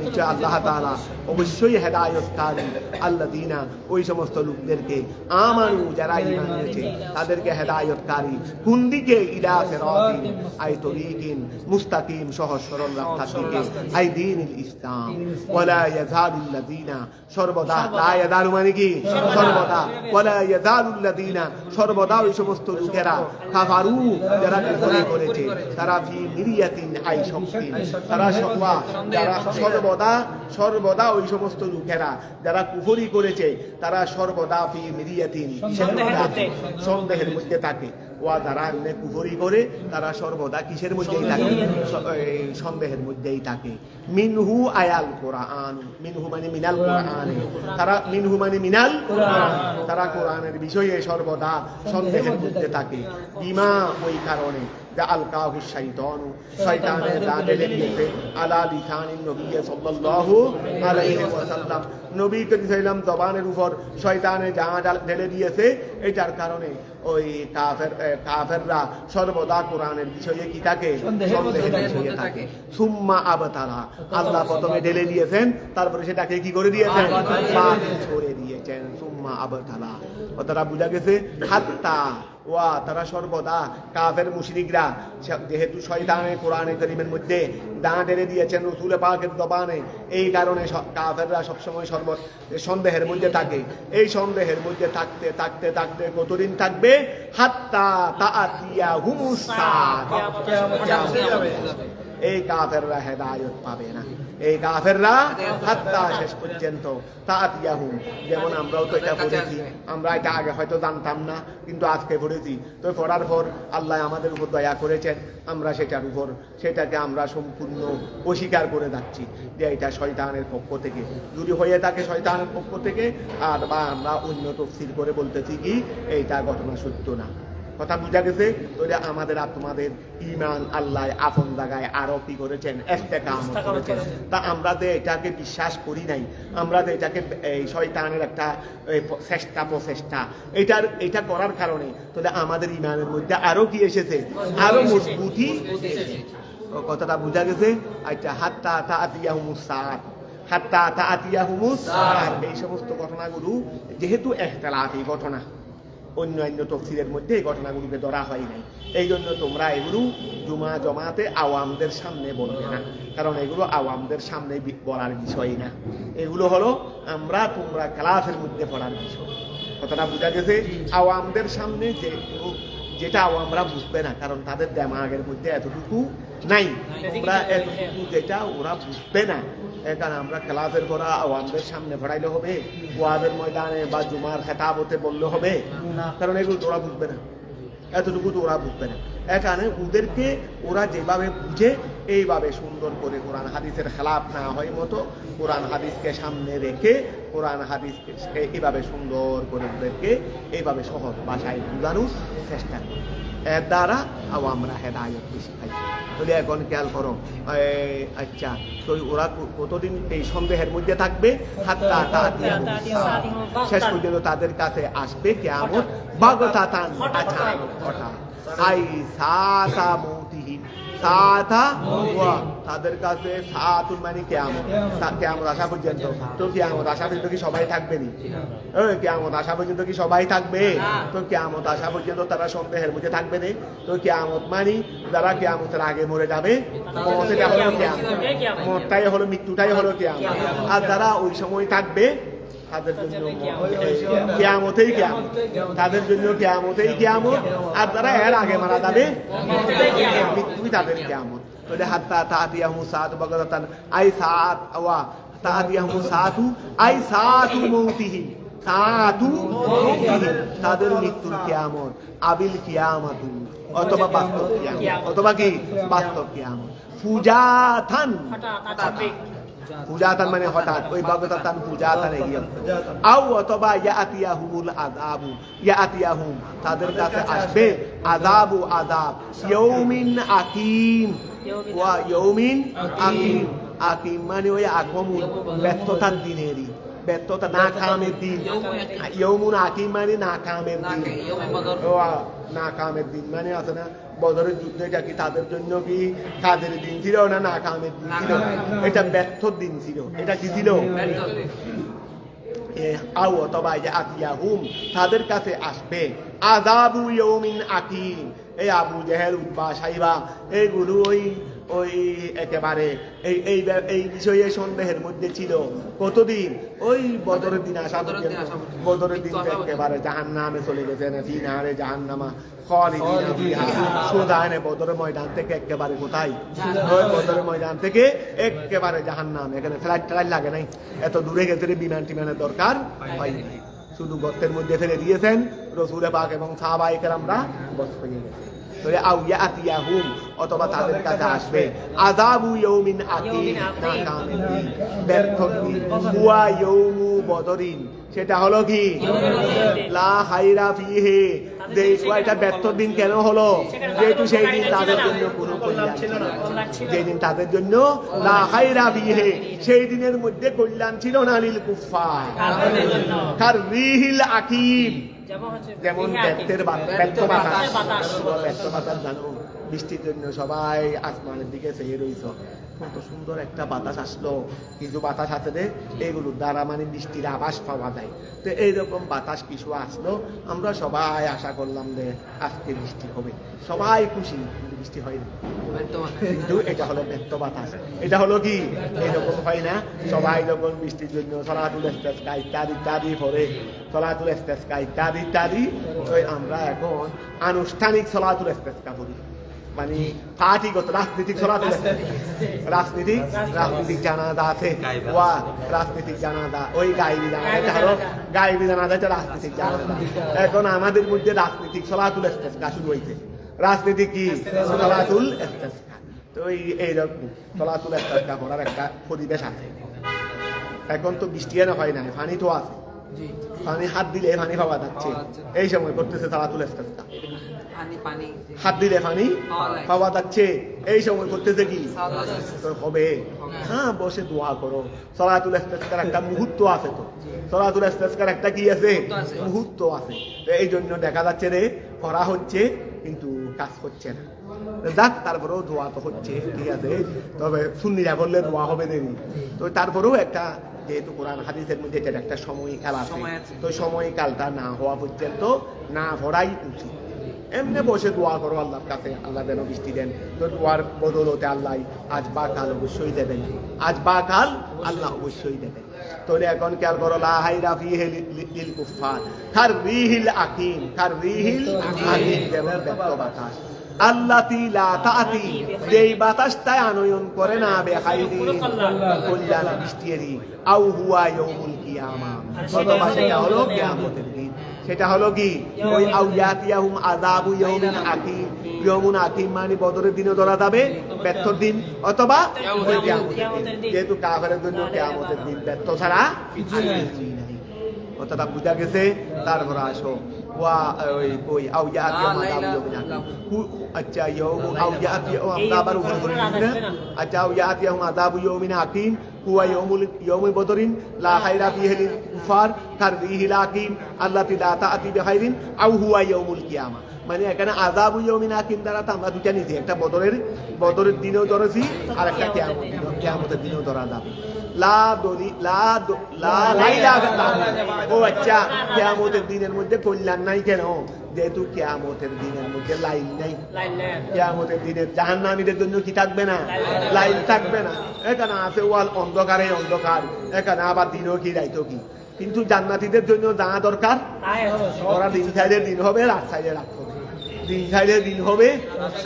নিশ্চয় আল্লাহ তাআলা অবশ্যই হেদায়েতকারী, আল্লাযিনা ওই সমস্ত লোকদেরকে, আমানু যারা ঈমান এনেছে তাদেরকে হেদায়েতকারী, কোন দিকে? ইলা সিরাতিন আই তরিকিন মুস্তাকিম সহজ সরল রাস্তার দিকে, আই দ্বীনুল ইসলাম, ওয়ালা ইয়াযালুল্লাযিনা সর্বদা, লা ইয়াযালু মানে কি? সর্বদা, ওয়ালা ইয়াযালুল্লাযিনা সর্বদা ওই সমস্ত লোকেরা, কাফারু যারা কুফর করেছে, তারা ফি মিরিয়াতিন আই শক্তি তারা যারা সর্বদা ওই সমস্ত লোকেরা যারা কুফরি করেছে তারা সর্বদা ফি মিরিয়াতিন সন্দেহের মধ্যে থাকে, ওয়া যারা এমনি কুফরি করে তারা সর্বদা কিসের মধ্যেই থাকে? সন্দেহের মধ্যেই থাকে। মিনহু আয়াল কোরআন, মিনহু মানে মিনাল কোরআন, তারা মিনহু মানে মিনাল কোরআন, তারা কোরআনের বিষয়ে সর্বদা সন্দেহের মধ্যে থাকে, বিমা ওই কারণে আলকাহু শাইতানু শয়তানের ঢেলে দিয়েছে, আলা লিসানিন নবী সাল্লাল্লাহু আলাইহি ওয়াসাল্লাম নবী করিম সাল্লাম জবানের উপর শয়তানের ঢেলে দিয়েছে, এটার কারণে ওই কাফেররা সর্বদা কোরআনের বিষয়ে কি থাকে? সন্দেহের বিষয়ে থাকে। সুম্মা আবতারা আল্লাহ প্রথমে ঢেলে দিয়েছেন, তারপরে সেটাকে কি করে দিয়েছেন? বাতিল করে দিয়েছেন। সুম্মা আবতারা ওটারা বুঝা গেছে, হাত্তা ওয়া তারা সর্বদা কাফের মুশরিকরা যেহেতু শয়তানে কোরআনে কারীমের মধ্যে দাঁত এনে দিয়েছেন রাসূল পাকের জবানে, এই কারণে কাফেররা সবসময় সন্দেহের মধ্যে থাকে। এই সন্দেহের মধ্যে থাকতে থাকতে থাকতে কতদিন থাকবে? হাত্তা তাআতিয়াহুমুস সাআহ। এই কাফেররা হেদায়েত পাবে না, এই কাফেররা হাত্তা শেষ পর্যন্ত তাআতিয়াহুম। যেমন আমরাও তো এটা পড়েছি, আমরা এটা আগে হয়তো জানতাম না, কিন্তু আজকে পড়েছি। তো পড়ার পর আল্লাহ আমাদের উপর দয়া করেছেন, আমরা সেটাকে আমরা সম্পূর্ণ অস্বীকার করে যাচ্ছি যে এটা শয়তানের পক্ষ থেকে। যদি হয়ে থাকে শয়তানের পক্ষ থেকে, আর বা আমরা অন্য তফসির করে বলতেছি কি এইটা ঘটনা সত্য না। কথা বুঝা গেছে? তাহলে আমাদের আপনাদের ঈমান আল্লাহ আপন জায়গায় আরো কি করেছেন? ইস্তেকামত করেছেন। তা আমরা যে এটাকে বিশ্বাস করি নাই, আমরা যে এটাকে এই শয়তানের একটা প্রচেষ্টা এটা করার কারণে তাহলে আমাদের ঈমানের মধ্যে আরো কি এসেছে? আরো মজবুতি। কথাটা বুঝা গেছে? আচ্ছা, হাত্তা তাআতিয়াহুমুস সাআহ, হাত্তা তাআতিয়াহুমুস সাআহ। এই সমস্ত ঘটনাগুলো যেহেতু ইখতিলাফি ঘটনা, অন্যান্য তফসিরের মধ্যে এই ঘটনাগুলোকে ধরা হয় নাই, এই জন্য তোমরা এগুলো জুমা জমাতে আওয়ামদের সামনে বলবে না, কারণ এগুলো আওয়ামদের সামনে বলার বিষয় না। এগুলো হলো তোমরা ক্লাসের মধ্যে পড়ার বিষয়। কথাটা বোঝা গেছে? আওয়ামদের সামনে যেটা আওয়ামরা বুঝবে না, কারণ তাদের দেমাগের মধ্যে এতটুকু নাই, তোমরা এতটুকু যেটা ওরা বুঝবে না। এখানে আমরা ক্লাসের পড়া আওয়ামদের সামনে পড়াইলে হবে? ওয়াজের ময়দানে বা জুমার খেতাবতে বললে হবে? কারণ এগুলো তোরা বুঝবে না, এতটুকু তো ওরা বুঝবে না। এখানে ওদেরকে ওরা যেভাবে বুঝে এইভাবে সুন্দর করে কোরআন হাদিসের খেলাফ না হয় মতো কোরআন হাদিসকে সামনে রেখে কোরআন হাদিসকে এইভাবে সুন্দর করে ওদেরকে এইভাবে সহজ ভাষায় বোঝানোর চেষ্টা করি। এর দ্বারা আমরা হেদায়েত বেশি পাই। তাহলে এখন খেয়াল করো, আচ্ছা, তো ওরা কতদিন এই সন্দেহের মধ্যে থাকবে? হাত্তা তাআতিয়াহুম, শেষ পর্যন্ত তাদের কাছে আসবে কিয়ামত বাগতাতান, আচানক হঠাৎ। আই সাআতা মৌতিহিম, সাআতা ওয়া, তাদের কাছে সাআতুন মানে কিয়ামত, কিয়ামত আসা পর্যন্ত। তো কিয়ামত আসা পর্যন্ত কি সবাই থাকবে নি? কিয়ামত আসা পর্যন্ত কি সবাই থাকবে? তো কিয়ামত আসা পর্যন্ত তারা সন্দেহের মধ্যে থাকবে না। তো কিয়ামত মানে যারা কিয়ামতের আগে মরে যাবে, মরটাই হলো কিয়ামত, মরটাই হলো মৃত্যুটাই হলো কিয়ামত। আর যারা ওই সময় থাকবে তাদের জন্য কিয়ামতেই কিয়ামত, তাদের জন্য কিয়ামতেই কিয়ামত। আর যারা এর আগে মারা যাবে মৃত্যুই তাদের কিয়ামত। তাহলে হাত্তা তাআতিয়াহুমুস সাআতু বাগতাতান, আই সাআত ওয়া তাআতিয়াহুমুস সাআতু আই সাআতু মৌতিহিম, সাআতু মৌতিহিম, তাদের মৃত্যুর কিয়ামত। আবিল কিয়ামাতু, অথবা বাস্তব কিয়ামত, অথবা কি বাস্তব কিয়ামত। ফুজাতান, ফুজাতান মানে হঠাৎ, ওই বাগতাতান ফুজাতান এগিয়ে। আও অথবা ইয়াতিয়াহুমুল আযাবু, ইয়াতিয়াহুম, তাদের কাছে আসবে আযাবু, আযাব। ইয়াউমিন আকিম, ওয়া ইয়াউমিন আকিম, আকিম মানে ওই আগমন, ব্যর্থতার দিনেরই, ব্যর্থতা, না কামের দিন। ইয়াউমুন আকিম মানে না কামের দিন, না কামের দিন মানে আছে না বদরের যুদ্ধ, এটা কি তাদের জন্য কি কাদের দিন ছিল না না কামের দিন ছিল? এটা ব্যর্থ দিন ছিল। এটা কি ছিল? আও অথবা ইয়াতিয়াহুম, তাদের কাছে আসবে আযাবু ইয়াউমিন আকিম। এই আবু জেহেল, উতবা, সাইবা, এইগুলো ওই একেবারে এই বিষয়ে সন্দেহের মধ্যে ছিল কতদিন? ওই বদরের দিন আসা পর্যন্ত। বদরের দিন একেবারে জাহান্নামে চলে গেছে, ফিনারে জাহান্নামা খালিদিনা ফিহা, সোজা এনে বদরের ময়দান থেকে একেবারে কোথায়? ওই বদরের ময়দান থেকে একেবারে জাহান্নাম। এখানে ফ্লাইট ট্রাইল লাগে নাই, এত দূরে গেছে, বিমান টিমানের দরকার হয় নাই, শুধু গর্তের মধ্যে ফেলে দিয়েছেন রাসূল পাক এবং সাহাবায়ে কেরামরা, বস হয়ে গেছে। আও ইয়াতিয়াহুম, অথবা তাদের কাছে আসবে আযাবু ইয়াউমিন আকিম, না কামের দিন, ব্যর্থ দিন। হুয়া ইয়াউমু বদরিন, সেটা হলো কি লা খাইরা ফিহি, এটা ব্যর্থ দিন কেন হলো? যেহেতু সেই দিন তাদের জন্য কোনো কল্যাণ ছিল না, যেই দিন তাদের জন্য লা খাইরা ফিহি, সেই দিনের মধ্যে কল্যাণ ছিল না লিল কুফফার, কার রিহিল আকিম, যেমন ব্যর্থ বাতাস জানো, বৃষ্টির জন্য সবাই আসমানের দিকে চেয়ে রইছ, কত সুন্দর একটা বাতাস আসলো, কিছু বাতাস আছে রে, এগুলোর দ্বারা মানে বৃষ্টির আভাস পাওয়া যায়। তো এইরকম বাতাস কিছু আসলো, আমরা সবাই আশা করলাম যে আজকে বৃষ্টি হবে, সবাই খুশি, কিন্তু বৃষ্টি হয়নি। কিন্তু এটা হলো ব্যর্থ বাতাস। এটা হলো কি, এরকম হয় না? সবাই যখন বৃষ্টির জন্য সলাতুল ইস্তিসকা ইত্যাদি ইত্যাদি পড়ে, সলাতুল ইস্তিসকা ইত্যাদি ইত্যাদি, তো আমরা এখন আনুষ্ঠানিক সলাতুল ইস্তিসকা পড়ি, মানে পার্টিগত রাজনীতিক সলাতুল ইস্তিসকা। রাজনীতিক জানাজা আছে, ওয়া রাজনীতিক জানাজা, ওই গায়েবী জানাজা, এটা হলো গায়েবী জানাজা, এটা রাজনীতিক জানাজা। এখন আমাদের মধ্যে রাজনীতিক সলাতুল ইস্তিসকা শুরু হয়েছে। রাজনীতি কি? সলাতুল ইস্তিসকা। তো এইরকম সলাতুল ইস্তিসকা করার একটা পরিবেশ আছে। এখন তো বৃষ্টি এনে হয় না, পানি তো আছে, পানি হাত দিলে পানি পাওয়া যাচ্ছে, এই সময় করতেছে সলাতুল ইস্তিসকা। হাত দিলে পানি পাওয়া যাচ্ছে, এই সময় করতেছে কি? তো হবে, হ্যাঁ, বসে দোয়া করো। সলাতুল ইস্তিসকার একটা মুহূর্ত আছে, তো সলাতুল ইস্তিসকার একটা কি আছে? মুহূর্ত আছে। তো এই জন্য দেখা যাচ্ছে রে, করা হচ্ছে কিন্তু কাজ হচ্ছে না। যাক, তারপরেও দোয়া তো হচ্ছে, ঠিক আছে, তবে সুন্নিরা বললে দোয়া হবে দেরি। তো তারপরেও একটা, যেহেতু কোরআন হাদিসের মধ্যে এটার একটা সময়কাল আছে, তো সময়কালটা না হওয়া পর্যন্ত না ভরাই উচিত। এমনি বসে দোয়া করো আল্লাহর কাছে, আল্লাহ যেন বৃষ্টি দেন। তো দোয়ার বদলতে আল্লাহ আজ বা কাল অবশ্যই দেবেন, আজ বা কাল আল্লাহ অবশ্যই দেবেন। তো এখন খেয়াল করো, লা হাইরা ফিহি লিল কুফার কাররিহিল আকিম, কাররিহিল আকিম, যেমন ব্যর্থ বাতাস, আল্লাতি লা তাতি, যেই বাতাসটাই আনয়ন করে না, বেখাইরি কল্যাণ বৃষ্টিরই, আও হুয়া ইয়াউমুল কিয়ামা, অথবা সেটা হলো কিয়ামতের দিন। সেটা হলো কি, ওই আউয়াতিয়াহুম আযাবু ইয়াউমিন আকিম, ইয়াউমুন আকিম মানে বদরের দিনে ধরা যাবে, ব্যর্থর দিন, অথবা কিয়ামতের দিন। যেহেতু কাফেরের জন্য কিয়ামতের দিন ব্যর্থ ছাড়া কিছুই নাই। কথাটা বুঝা গেছে? তারপর আসো, ওয়া ওই আউয়াতিয়াহুম আযাবু ইয়াউমিন আকিম, আচ্ছা ইয়াউমু আউয়াতিয়াহুম আযাবু ইয়াউমিন, আচ্ছা আউয়াতিয়াহুম আযাবু ইয়াউমিন আকিম হুয়া ইয়াউমুল বদরিন লা খায়রা ফিহি লিল কুফার কাররিহিল আকিম আল্লাতি লা তাতি বিখাইরিন আও হুয়া ইয়াউমুল কিয়ামা। মানে এখানে আযাবু ইয়াউমিন আকিম দ্বারা তো আমরা দুটা নিয়েছি, একটা বদরের দিনেও ধরেছি, আর একটা কিয়ামতের দিনেও ধরা যাবে। ও আচ্ছা, কিয়ামতের দিনের মধ্যে কল্যাণ নাই কেন? যেহেতু কিয়ামতের দিনের মধ্যে লাইন নাই। কিয়ামতের দিনে জাহান্নামীদের জন্য কি থাকবে না? লাইন থাকবে না। এখানে আছে ওয়াল অন্ধকারে অন্ধকার, এখানে আবার দিনও কি রাইতো কি। কিন্তু জান্নাতীদের জন্য যা দরকার, ওরা দিন সাইডের দিন হবে, রাত সাইডে রাত হবে, দিন সাইডের দিন হবে,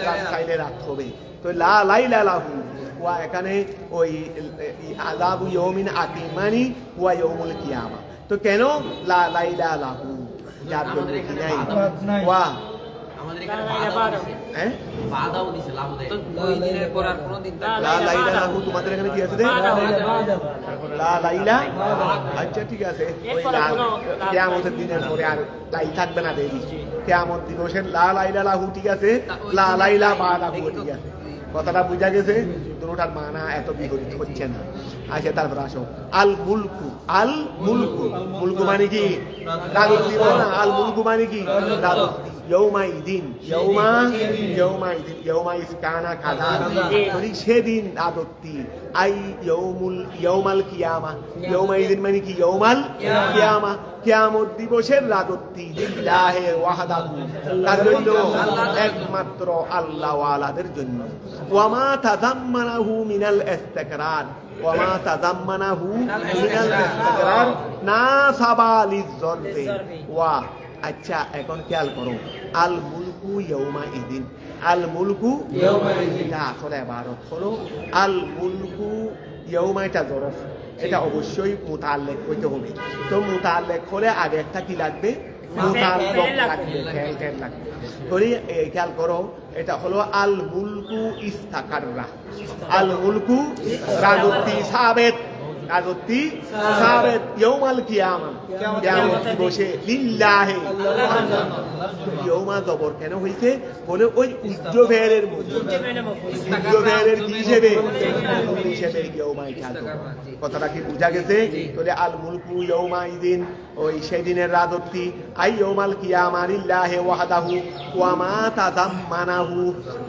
রাত সাইডে রাত হবে। তো লা লাইলা লাহু, ওয়া এখানে ওই আযাবু ইয়াউমিন আকিম মানে ওয়া ইয়াউমুল কিয়ামা। তো কেন লা লাইলা লাহু? যার জন্য কি নাই, ওয়া আমাদের এখানে বাদাও দিছে, লাভ দেয়। তো ওই দিনের পর আর কোনো দিন লা লাইলা লাহু, তোমাদের এখানে কি আছে রে? লা লাইলা, আচ্ছা ঠিক আছে। ওই কিয়ামতের দিনের পরে আর লাইল থাকবে না দেবী, কিয়ামত দিবসের লা লাইলা লাহু, ঠিক আছে, লা লাইলা বাদাহু, ঠিক আছে। কথাটা বুঝা গেছে? দুটোটার মানা এত বিপরীত হচ্ছে না। আচ্ছা, তারপর আসো, আল মুলকু, আল মুলকু, মুলকু মানে কি? রাজত্ব না, আল মুলকু মানে কি? রাজত্ব। ইয়াউমাইদিন, ইয়াউমাইদিন কানা কাযা, মানে সেদিন রাজত্ব। আই ইয়াউমাল কিয়ামা, ইয়াউমাইদিন মানে কি? ইয়াউমাল কিয়ামা, কিয়ামত দিবসের রাজত্ব লিল্লাহি ওয়াহদাহু, তার জন্য, একমাত্র আল্লাহ ওয়ালাদের জন্য। ওয়ামা তাযাম্মানাহু মিনাল ইস্তিকরার, ওয়ামা তাযাম্মানাহু মিনাল ইস্তিকরার নাসাবা লিয-যরফি ওয়া। আচ্ছা, এখন খেয়াল করো, আল মুলকু ইয়াউমা ইদিন, আল মুলকু ইয়াউমা ইদিন, আসলে ইবারত হলো আল মুলকু ইয়াউমা, এটা জরফ, এটা অবশ্যই মুতাআল্লিক হইতে হবে। তো মুতাআল্লিক হলে আগে একটা কি লাগবে? মুতাআল্লিক লাগবে, ফেল লাগবে। ধরি খেয়াল করো, এটা হলো আল মুলকু ইস্তাকাররা, আল মুলকু রাজত্ব সাবেত, রাজত্বী সাবেত ইয়াউমাল কিয়ামা কিয়ামত দিবসে লিল্লাহি ইয়াউমা জবর কেন হইছে বলে ওই উজ্জ ফেলের মধ্যে উজ্জ ফেলের কি হিসেবে ইয়াউমাই থাকবে কথাটা কি বুঝা গেছে তাহলে আল মুলকু ইয়াউমা ইদিন ওই সেদিনের রাজত্বী আই ইয়াউমাল কিয়ামা লিল্লাহি ওয়াহদাহু ওয়া মা তাযাম্মানাহু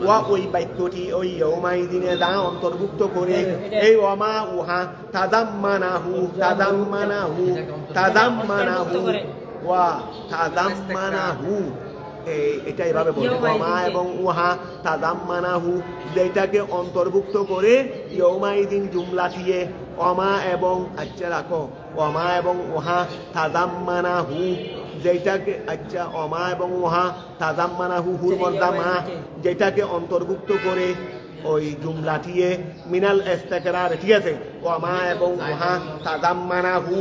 ওয়া ওই বাক্যটি ওই ইয়াউমা ইদিনে যা অন্তর্ভুক্ত করে এই ওয়া মা উহা তাযাম্মানাহু ওয়া তাযাম্মানাহু এটা এভাবে বলে ওয়ামা এবং উহা তাযাম্মানাহু যেটাকে অন্তর্ভুক্ত করে ইয়াউমাইদিন জুমলা দিয়ে ওয়ামা এবং আচ্ছা রাখো ওয়ামা এবং উহা তাযাম্মানাহু যেটাকে আচ্ছা ওয়ামা এবং উহা তাযাম্মানাহু হুর মর্দা মা যেটাকে অন্তর্ভুক্ত করে ওই জুমলাটিয়ে মিনাল ইস্তিকরার ঠিক আছে ওয়ামা এবং উহা তাযাম্মানাহু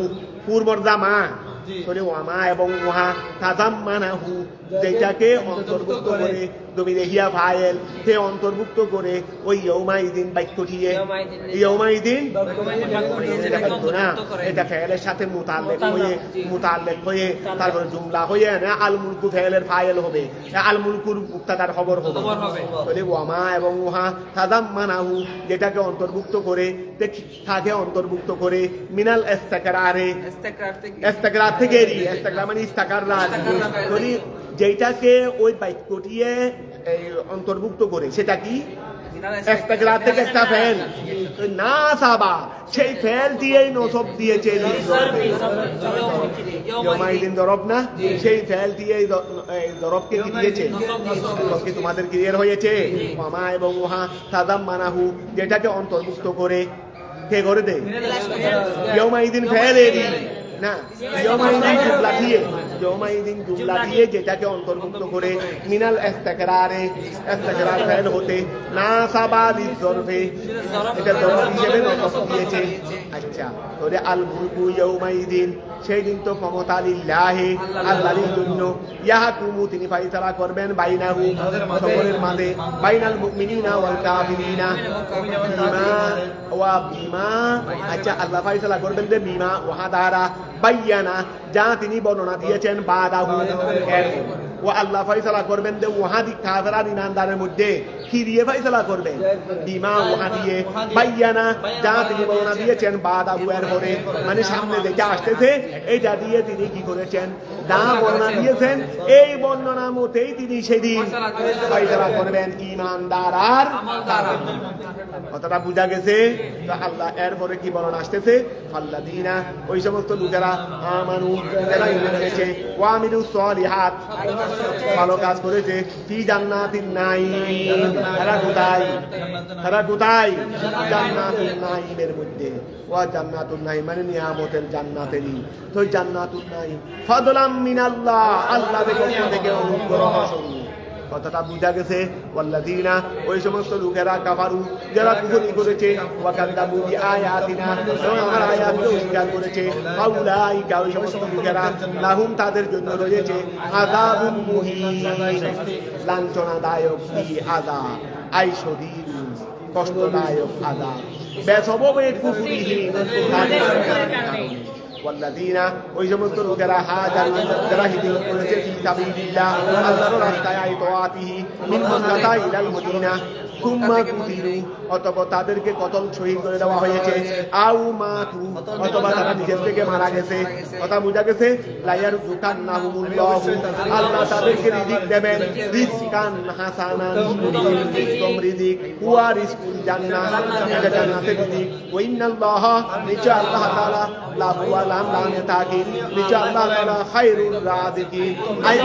হুর মর্দা মা তাহলে ওয়ামা এবং উহা তাযাম্মানাহু যেটাকে অন্তর্ভুক্ত করে দমিরে হিয়া ফাইল তে অন্তর্ভুক্ত করে ওই ইয়াউমাইদিন বাক্যটিয়ে ইয়াউমাইদিন না এটা ফাইলের সাথে মুতাল্লিক হয়ে তারপর জুমলা হয়ে না আল মুলকু ফাইলের ফাইল হবে আল মুলকুর মুক্তাদার খবর হবে তাহলে ওয়ামা এবং উহা তাযাম্মানাহু যেটাকে অন্তর্ভুক্ত করে তাকে অন্তর্ভুক্ত করে মিনাল ইস্তিকরারে ইস্তিকরার থেকে ইস্তিকরার মানে ইস্তিকার রাজি যেটাকে ওই বাক্যটিয়ে অন্তর্ভুক্ত করে সেটা কি ইস্তিকরার থেকে একটা ফেল না সাবা সেই ফেল দিয়েই নসব দিয়েছে ইয়াউমাইদিন দরব না সেই ফেল দিয়েই দরবকে কি দিয়েছে কি তোমাদের ক্লিয়ার হয়েছে ওয়ামা এবং উহা তাযাম্মানাহু যেটাকে অন্তর্ভুক্ত করে কে করে দেয় ইয়াউমাইদিন ফেলেরই না ইয়াউমাইদিন জুমলা দিয়ে যেটাকে অন্তর্ভুক্ত করে মিনাল ইস্তিকরারে ইস্তিকরার ফেল হতে না সাবাদিস জরফে এটা জরফ হিসেবে নসব দিয়েছে আচ্ছা তাহলে আল মুলকু ইয়াউমাইদিন সেই দিন তো ক্ষমতা লিল্লাহি আল্লাহর জন্য ইয়াহকুমু তিনি ফয়সালা করবেন বাইনাহু সকলের মাঝে বাইনাল মুমিনিনা ওয়াল কাফিরিনা বিমা আচ্ছা আল্লাহ ফয়সালা করবেন যে বিমা ওহা দ্বারা বাইয়ানা যা তিনি বর্ণনা দিয়েছেন বাদাহু ও আল্লাহ ফয়সালা করবেন যে ওয়াহাদি কাফেরা ইমানদারের মধ্যে কি দিয়ে ফয়সালা করবেন বিমা ওহা দিয়ে বাইয়ানা যা তিনি বর্ণনা দিয়েছেন বাদাহু এর পরে মানে সামনে যেটা আসতেছে এইটা দিয়ে তিনি কি করেছেন যা বর্ণনা দিয়েছেন এই বর্ণনা মতেই তিনি সেদিন ফয়সালা করবেন ইমানদার আর কথাটা বুঝা গেছে তো আল্লাহ এর পরে কি বর্ণনা আসতেছে আল্লাযিনা ওই সমস্ত লোকেরা আমানু যারা ঈমান এনেছে ওয়া আমিলুস সলিহাত ভালো কাজ করেছে ফি জান্নাতিন নাঈম তারা কোথায় জান্নাতুন নাঈমের মধ্যে ওয়া জান্নাতুন নাঈম মানে নিয়ামতের জান্নাতেরই তো জান্নাতুন নাঈম ফাদলাম মিনাল্লাহ আল্লাহর পক্ষ থেকে অনুগ্রহ স্বরূপ কথাটা বুঝা গেছে ওয়াল্লাযিনা ওই সমস্ত লোকেরা কাফারু যারা কুফরি করেছে ওয়া কাযযাবু বিআয়াতিনা এবং আমার আয়াতকে অস্বীকার করেছে আউলাইকা ওই সমস্ত লোকেরা লাহুম তাদের জন্য রয়েছে আযাবুন মুহিন লাঞ্ছনাদায়ক আযাব আইশদীদ কষ্টদায়ক আযাব বেসববে কুফরিহিম ওয়াল্লাযিনা ওই সমস্ত লোকেরা হাজারু যারা হিজরত করেছে ফি সাবিলিল্লাহ আল্লাহর রাস্তায় আইতাতিহি মিন মাক্কাতা ইলাল মদিনা সুম্মা কুতিলু অতঃপর তাদেরকে কতল শহীদ করে দেওয়া হয়েছে আউ মাতু অথবা তারা নিজের থেকে মারা গেছে কথা বুঝা গেছে লায়ার যুকান্নাহুমুল্লাহু আল্লাহ তাদেরকে রিজিক দেবেন রিজকান হাসানান উত্তম রিজিক হুয়া রিজকুল জান্নাহ এটা জান্নাতের রিজিক ওয়া ইন্নাল্লাহ নিশ্চয় আল্লাহ তাআলা লাহু আলাম লানে তাকিদ নিশ্চয় আল্লাহ তাআলা খায়রুর রাজিকিন আই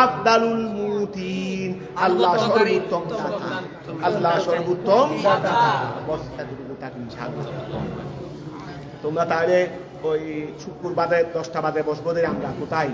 আফদালুল মুতিন আল্লাহ সর্বোত্তম দাতা আল্লাহ সর্বোত্তম দাতা বস এতটুকু থাকি ইনশাআল্লাহ তোমরা তাহলে ওই শুক্রবার বাদে 10টা বাজে বসবো আমরা কোথায়